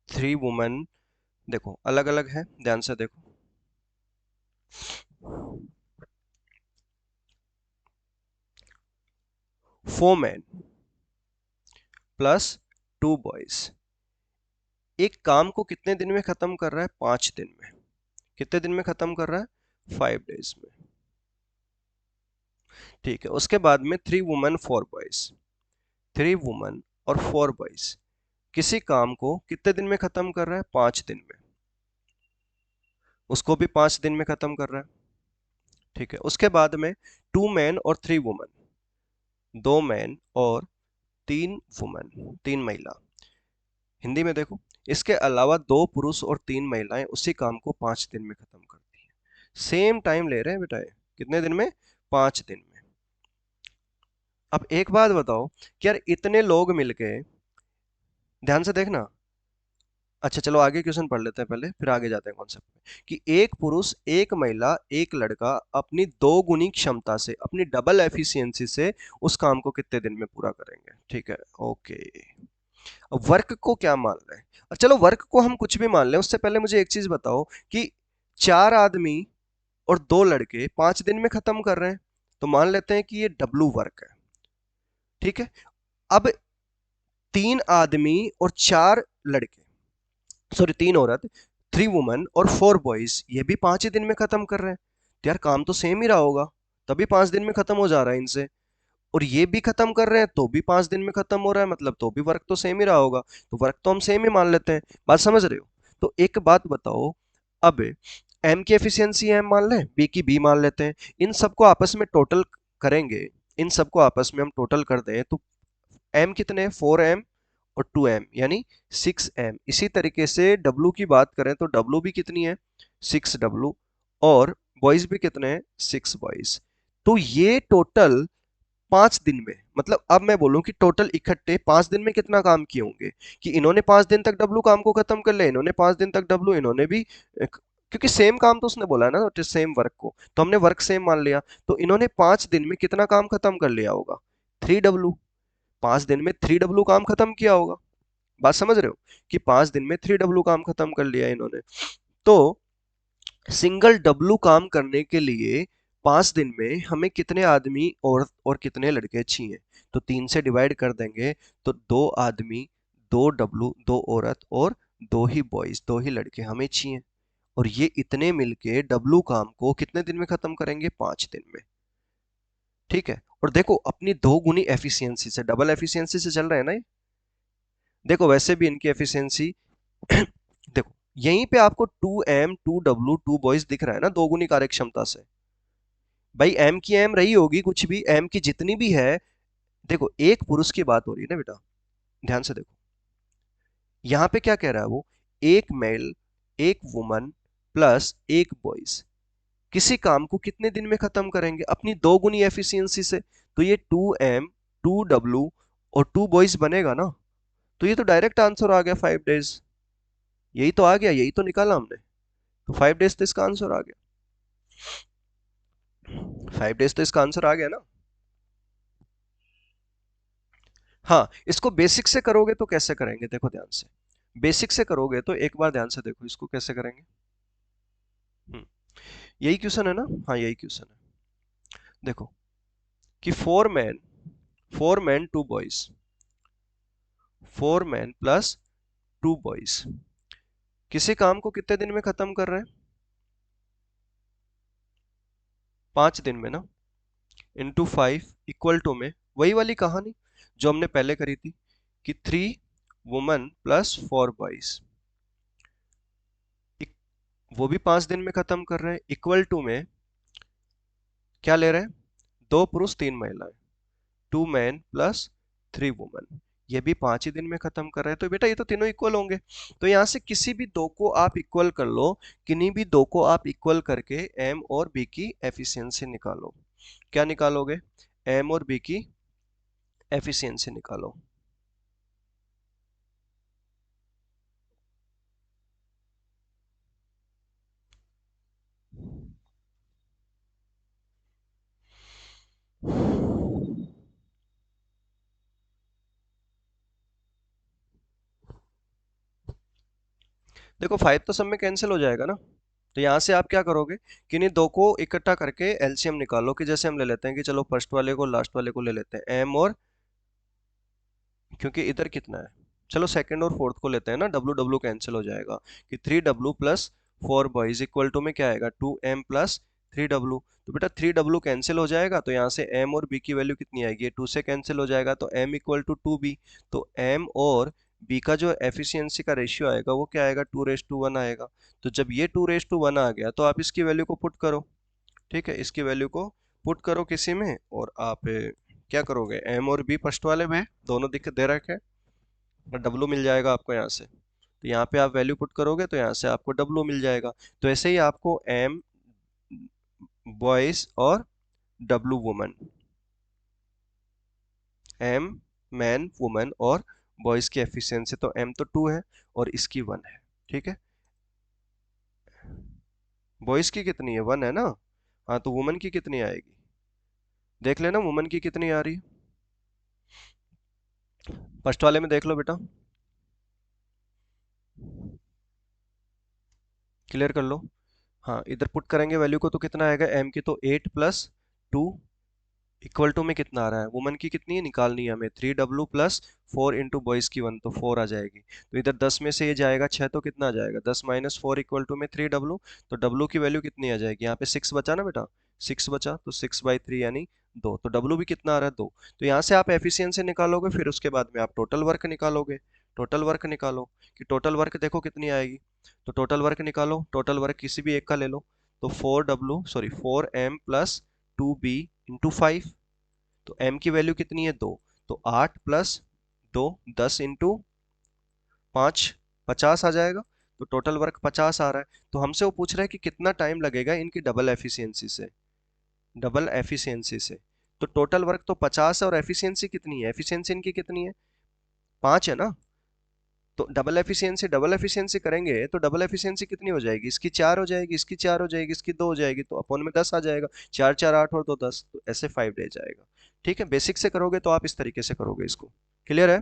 3 women, देखो अलग अलग है, ध्यान से देखो। 4 men प्लस 2 boys एक काम को कितने दिन में खत्म कर रहा है, 5 दिन में। कितने दिन में खत्म कर रहा है, 5 डेज में। ठीक है, उसके बाद में 3 women 4 boys, 3 women और 4 boys किसी काम को कितने दिन में खत्म कर रहा है, 5 दिन में। उसको भी 5 दिन में खत्म कर रहा है। ठीक है, उसके बाद में 2 men और 3 women, 2 men और 3 women, 3 महिला। हिंदी में देखो, इसके अलावा 2 पुरुष और 3 महिलाएं उसी काम को 5 दिन में खत्म करती है। सेम टाइम ले रहे हैं बेटा, कितने दिन में, 5 दिन में। अब एक बात बताओ कि यार इतने लोग मिलके, ध्यान से देखना। अच्छा चलो आगे क्वेश्चन पढ़ लेते हैं पहले, फिर आगे जाते हैं कॉन्सेप्ट में। कि एक पुरुष, एक महिला, एक लड़का अपनी 2 गुनी क्षमता से, अपनी डबल एफिशिएंसी से उस काम को कितने दिन में पूरा करेंगे। ठीक है, ओके। अब वर्क को क्या मान रहे हैं, चलो वर्क को हम कुछ भी मान लें, उससे पहले मुझे एक चीज बताओ कि 4 आदमी और 2 लड़के 5 दिन में खत्म कर रहे हैं, तो मान लेते हैं कि ये डब्लू वर्क है। ठीक है, अब 3 आदमी और 4 लड़के, सॉरी 3 औरत, 3 वुमन और 4 बॉयज, ये भी 5 ही दिन में खत्म कर रहे हैं। तो यार काम तो सेम ही रहा होगा, तभी 5 दिन में खत्म हो जा रहा है इनसे। और ये भी खत्म कर रहे हैं तो भी 5 दिन में खत्म हो रहा है, मतलब तो भी वर्क तो सेम ही रहा होगा। तो वर्क तो हम सेम ही मान लेते हैं, बात समझ रहे हो। तो एक बात बताओ, अब एम की एफिशिएंसी एम मान लें, बी की बी मान लेते हैं, इन सबको आपस में टोटल करेंगे, इन सबको आपस में हम टोटल कर दें तो एम कितने, 4m और 2m यानी 6m। इसी तरीके से W की बात करें तो W भी कितनी है, 6W, और बॉयज भी कितने हैं, 6 बॉयज। तो ये टोटल 5 दिन में, मतलब अब मैं बोलूं कि टोटल इकट्ठे 5 दिन में कितना काम किए होंगे, कि इन्होंने 5 दिन तक W काम को खत्म कर लिया, इन्होंने 5 दिन तक W, इन्होंने भी, क्योंकि सेम काम तो उसने बोला है ना, तो सेम वर्क को तो हमने वर्क सेम मान लिया। तो इन्होंने 5 दिन में कितना काम खत्म कर लिया होगा, 3W। 5 दिन में 3W काम खत्म किया होगा, बात समझ रहे हो, कि 5 दिन में 3W काम खत्म कर लिया इन्होंने। तो सिंगल W काम करने के लिए 5 दिन में हमें कितने आदमी और कितने लड़के चाहिए, तो 3 से डिवाइड कर देंगे तो 2 आदमी, 2W, 2 औरत और 2 ही बॉयज, 2 ही लड़के हमें चाहिए। और ये इतने मिलके W काम को कितने दिन में खत्म करेंगे, 5 दिन में। ठीक है, और देखो अपनी 2 गुनी एफिशिएंसी से, डबल एफिशिएंसी से चल रहे हैं ना ये। देखो वैसे भी इनकी एफिशिएंसी देखो यहीं पे आपको 2m 2W 2 बॉयज दिख रहा है ना, 2 गुनी कार्य क्षमता से। भाई m की m रही होगी, कुछ भी m की जितनी भी है। देखो एक पुरुष की बात हो रही है ना बेटा, ध्यान से देखो, यहां पे क्या कह रहा है वो, एक मेल, एक वुमन प्लस एक बॉयज किसी काम को कितने दिन में खत्म करेंगे? अपनी दो गुनी एफिशिएंसी से। तो ये 2m 2w और 2 बॉयज बनेगा ना। तो ये तो डायरेक्ट आंसर आ गया 5 डेज। यही तो आ गया, यही तो निकाला हमने। तो 5 डेज तो इसका आंसर आ गया। 5 डेज तो इसका आंसर आ गया ना। हाँ, इसको बेसिक से करोगे तो कैसे करेंगे, देखो ध्यान से। बेसिक से करोगे तो एक बार ध्यान से देखो इसको कैसे करेंगे। हम्म, यही क्वेश्चन है ना। हाँ, यही क्वेश्चन है। देखो कि 4 man 2 boys, 4 man plus 2 boys किसी काम को कितने दिन में खत्म कर रहे हैं? 5 दिन में ना। इंटू 5 इक्वल टू में वही वाली कहानी जो हमने पहले करी थी कि 3 वुमन प्लस 4 बॉयज, वो भी 5 दिन में खत्म कर रहे हैं। इक्वल टू में क्या ले रहे हैं? 2 पुरुष 3 महिलाएं, 2 मैन प्लस 3 वुमन, ये भी 5 ही दिन में खत्म कर रहे हैं। तो बेटा ये तो तीनों इक्वल होंगे। तो यहां से किसी भी दो को आप इक्वल कर लो, किन्हीं भी दो को आप इक्वल करके एम और बी की एफिशिएंसी निकालो। क्या निकालोगे? एम और बी की एफिशिएंसी निकालो। देखो 5 तो सब में कैंसिल हो जाएगा ना। तो यहां से आप क्या करोगे कि इन्हीं दो को इकट्ठा करके एलसीएम निकालो। कि जैसे हम ले लेते हैं कि चलो फर्स्ट वाले को लास्ट वाले को ले लेते हैं एम और, क्योंकि इधर कितना है, चलो सेकंड और फोर्थ को लेते हैं ना, डब्लू डब्लू कैंसिल हो जाएगा। कि 3w plus 4 boys equal to में क्या आएगा? 2m plus 3w। तो बेटा 3w कैंसिल हो जाएगा तो यहाँ से m और b की वैल्यू कितनी आएगी? 2 से कैंसिल हो जाएगा तो m इक्वल टू 2b। तो m और b का जो एफिशिएंसी का रेशियो आएगा वो क्या आएगा? 2:1 आएगा। तो जब ये 2:1 आ गया तो आप इसकी वैल्यू को पुट करो। ठीक है, इसकी वैल्यू को पुट करो किसी में, और आप क्या करोगे? एम और बी फर्स्ट वाले में दोनों दिख दे रखे हैं, और डब्लू मिल जाएगा आपको यहाँ से। तो यहाँ पे आप वैल्यू पुट करोगे तो यहाँ से आपको डब्लू मिल जाएगा। तो ऐसे ही आपको एम बॉयज और W woman, M man woman और बॉयज की एफिशिएंसी, तो एम तो 2 है और इसकी 1 है। ठीक है, बॉयज की कितनी है? 1 है ना। हाँ, तो वुमन की कितनी आएगी? देख लेना वुमन की कितनी आ रही है। फर्स्ट वाले में देख लो बेटा, क्लियर कर लो। हाँ, इधर पुट करेंगे वैल्यू को तो कितना आएगा? एम की तो 8 + 2 इक्वल टू में कितना आ रहा है? वुमन की कितनी है निकालनी है हमें? 3w + 4 इंटू बॉयज की 1, तो 4 आ जाएगी। तो इधर 10 में से ये जाएगा 6, तो कितना आ जाएगा? 10 - 4 इक्वल टू में 3w। तो w की वैल्यू कितनी आ जाएगी? यहाँ पे 6 बचा ना बेटा, 6 बचा तो 6/3 यानी 2। तो w भी कितना आ रहा है? 2। तो यहाँ से आप एफिशिएंसी निकालोगे, फिर उसके बाद में आप टोटल वर्क निकालोगे। टोटल वर्क निकालो कि टोटल वर्क देखो कितनी आएगी। तो टोटल वर्क निकालो, टोटल वर्क किसी भी एक का ले लो। तो 4m + 2b इंटू 5। तो m की वैल्यू कितनी है? 2। तो 8 + 2 10 इंटू 5 50 आ जाएगा। तो टोटल वर्क 50 आ रहा है। तो हमसे वो पूछ रहा है कि कितना टाइम लगेगा इनकी डबल एफिशिएंसी से, डबल एफिशिएंसी से। तो टोटल वर्क तो 50 है और एफिशिएंसी कितनी है? एफिशिएंसी इनकी कितनी है? 5 है ना। तो डबल एफिशिएंसी करेंगे तो डबल एफिशिएंसी कितनी हो जाएगी? इसकी 4 हो जाएगी, इसकी 4 हो जाएगी, इसकी 2 हो जाएगी, तो अपॉन में 10 आ जाएगा। 4 4 8 और 2 10, तो ऐसे 5 डेज आएगा। ठीक है, बेसिक से करोगे तो आप इस तरीके से करोगे इसको। क्लियर है?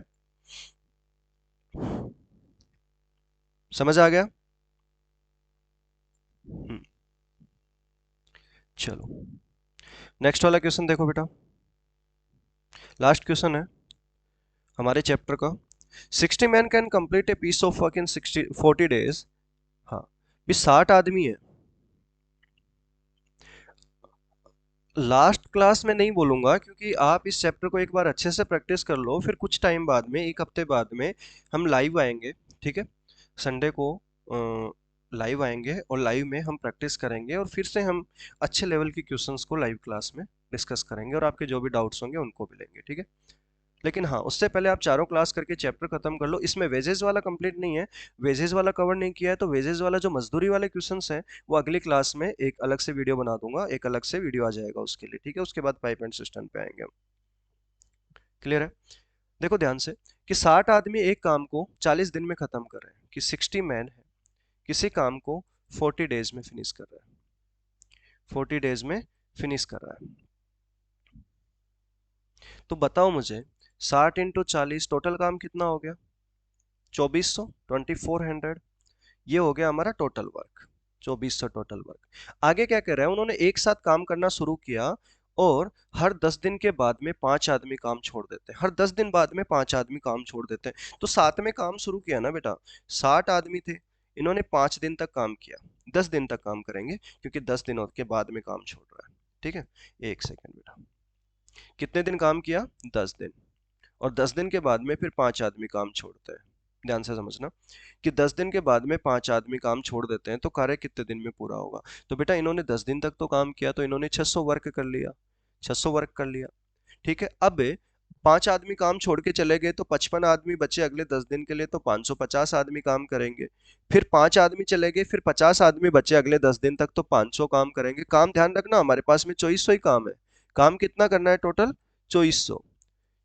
समझ आ गया? हम्म, चलो नेक्स्ट वाला क्वेश्चन देखो बेटा। लास्ट क्वेश्चन है हमारे चैप्टर का। 60 man can complete a piece of work in 40 days. हाँ, भी 60 आदमी है। लास्ट क्लास में नहीं बोलूंगा, क्योंकि आप इस चैप्टर को एक बार अच्छे से प्रैक्टिस कर लो, फिर कुछ टाइम बाद में, एक हफ्ते बाद में हम लाइव आएंगे। ठीक है, संडे को लाइव आएंगे और लाइव में हम प्रैक्टिस करेंगे, और फिर से हम अच्छे लेवल के क्वेश्चंस को लाइव क्लास में डिस्कस करेंगे, और आपके जो भी डाउट्स होंगे उनको भी लेंगे। ठीक है, लेकिन हाँ, उससे पहले आप चारों क्लास करके चैप्टर खत्म कर लो। इसमें वेजेस वाला कंप्लीट नहीं है, वेजेस वाला कवर नहीं किया है, तो वेजेस वाला जो मजदूरी वाले क्वेश्चंस हैं वो अगली क्लास में एक अलग से वीडियो बना दूंगा, एक अलग से वीडियो आ जाएगा उसके लिए, ठीक है। उसके बाद पाइप एंड सिस्टम पे आएंगे हम। क्लियर है? देखो ध्यान से कि 60 आदमी एक काम को 40 दिन में खत्म कर रहे हैं, कि 60 मैन है किसी काम को 40 डेज में फिनिश कर रहा है, 40 डेज में फिनिश कर रहा है। तो बताओ मुझे 60 इंटू 40 टोटल काम कितना हो गया? 2400, 2400। ये हो गया हमारा टोटल वर्क, 2400 टोटल वर्क। आगे क्या कर रहे हैं, उन्होंने एक साथ काम करना शुरू किया और हर 10 दिन के बाद में 5 आदमी काम छोड़ देते हैं, हर 10 दिन बाद में 5 आदमी काम छोड़ देते हैं। तो साथ में काम शुरू किया ना बेटा, 60 आदमी थे, इन्होंने 5 दिन तक काम किया, 10 दिन तक काम करेंगे क्योंकि 10 दिनों के बाद में काम छोड़ रहा है, ठीक है। एक सेकेंड बेटा, कितने दिन काम किया? 10 दिन। और 10 दिन के बाद में फिर 5 आदमी काम छोड़ते हैं। ध्यान से समझना कि 10 दिन के बाद में 5 आदमी काम छोड़ देते हैं तो कार्य कितने दिन में पूरा होगा। तो बेटा इन्होंने 10 दिन तक तो काम किया, तो इन्होंने 600 वर्क कर लिया, 600 वर्क कर लिया, ठीक है। अब 5 आदमी काम छोड़ के चले गए तो 55 आदमी बचे अगले 10 दिन के लिए, तो 550 आदमी काम करेंगे। फिर 5 आदमी चले गए, फिर 50 आदमी बचे अगले 10 दिन तक, तो 500 काम करेंगे। काम ध्यान रखना हमारे पास में 2400 ही काम है। काम कितना करना है टोटल? 2400।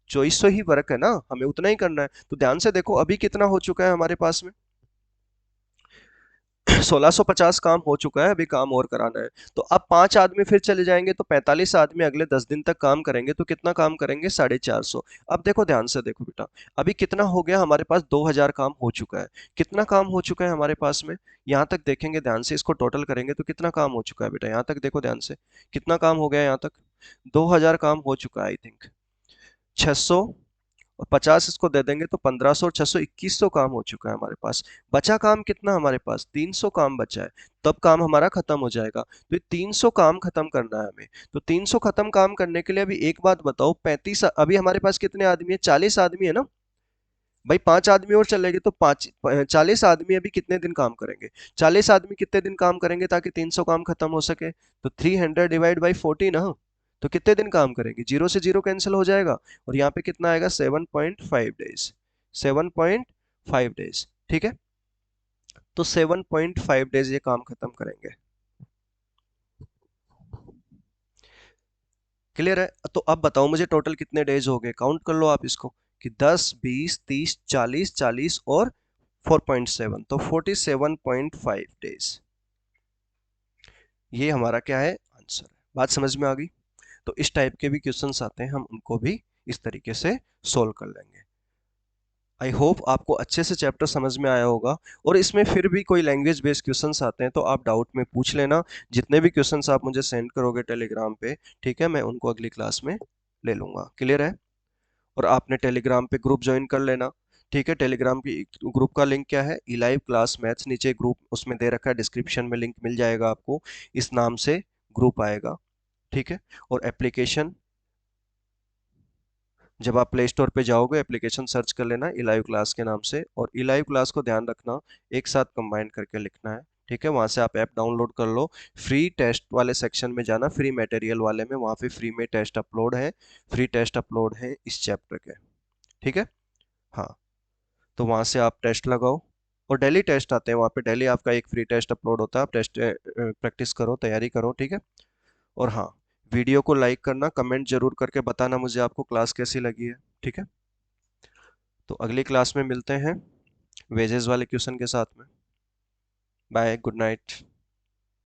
2400 ही वर्क है ना, हमें उतना ही करना है। तो ध्यान से देखो अभी कितना हो चुका है हमारे पास में 1650 काम हो चुका है, अभी काम और कराना है। तो अब 5 आदमी फिर चले जाएंगे तो 45 आदमी अगले 10 दिन तक काम करेंगे, तो कितना काम करेंगे? 450। अब देखो ध्यान से देखो बेटा, अभी कितना हो गया हमारे पास? 2000 काम हो चुका है। कितना काम हो चुका है हमारे पास में? यहाँ तक देखेंगे ध्यान से, इसको टोटल करेंगे तो कितना काम हो चुका है बेटा? यहाँ तक देखो ध्यान से, कितना काम हो गया यहाँ तक? 2000 काम हो चुका है आई थिंक। 600 और 50 इसको दे देंगे तो 1500 और 600 2100 काम हो चुका है हमारे पास। बचा काम कितना हमारे पास? 300 काम बचा है। तब काम हमारा खत्म हो जाएगा। तो ये 300 काम खत्म करना है हमें। तो 300 खत्म काम करने के लिए अभी एक बात बताओ, 35 अभी हमारे पास कितने आदमी है? 40 आदमी है ना भाई। 5 आदमी और चलेंगे तो 40 आदमी अभी कितने दिन काम करेंगे? 40 आदमी कितने दिन काम करेंगे ताकि 300 काम खत्म हो सके? तो 300 डिवाइड बाई 40 ना। तो कितने दिन काम करेंगे? जीरो से जीरो कैंसिल हो जाएगा और यहाँ पे कितना आएगा? 7.5 डेज, 7.5 डेज, ठीक है। तो 7.5 डेज ये काम खत्म करेंगे। क्लियर है? तो अब बताओ मुझे टोटल कितने डेज हो गए, काउंट कर लो आप इसको, कि 10 20 30 40 40 और 4.7, तो 47.5 डेज। ये हमारा क्या है? आंसर है। बात समझ में आ गई? तो इस टाइप के भी क्वेश्चंस आते हैं, हम उनको भी इस तरीके से सोल्व कर लेंगे। आई होप आपको अच्छे से चैप्टर समझ में आया होगा। और इसमें फिर भी कोई लैंग्वेज बेस्ड क्वेश्चंस आते हैं तो आप डाउट में पूछ लेना। जितने भी क्वेश्चंस आप मुझे सेंड करोगे टेलीग्राम पे, ठीक है, मैं उनको अगली क्लास में ले लूंगा। क्लियर है? और आपने टेलीग्राम पे ग्रुप ज्वाइन कर लेना, ठीक है। टेलीग्राम की ग्रुप का लिंक क्या है? इलाइव क्लास मैथ्स, नीचे ग्रुप उसमें दे रखा है, डिस्क्रिप्शन में लिंक मिल जाएगा आपको, इस नाम से ग्रुप आएगा, ठीक है। और एप्लीकेशन, जब आप प्ले स्टोर पे जाओगे एप्लीकेशन सर्च कर लेना इलाइव क्लास के नाम से, और इलाइव क्लास को ध्यान रखना एक साथ कंबाइन करके लिखना है, ठीक है। वहां से आप ऐप डाउनलोड कर लो, फ्री टेस्ट वाले सेक्शन में जाना, फ्री मटेरियल वाले में, वहां पे फ्री में टेस्ट अपलोड है, फ्री टेस्ट अपलोड है इस चैप्टर के, ठीक है। हाँ, तो वहां से आप टेस्ट लगाओ, और डेली टेस्ट आते हैं वहां पे, डेली आपका एक फ्री टेस्ट अपलोड होता है, आप टेस्ट प्रैक्टिस करो, तैयारी करो, ठीक है। और हाँ, वीडियो को लाइक करना, कमेंट जरूर करके बताना मुझे आपको क्लास कैसी लगी है, ठीक है। तो अगली क्लास में मिलते हैं वेजेस वाले क्वेश्चन के साथ में। Bye, good night.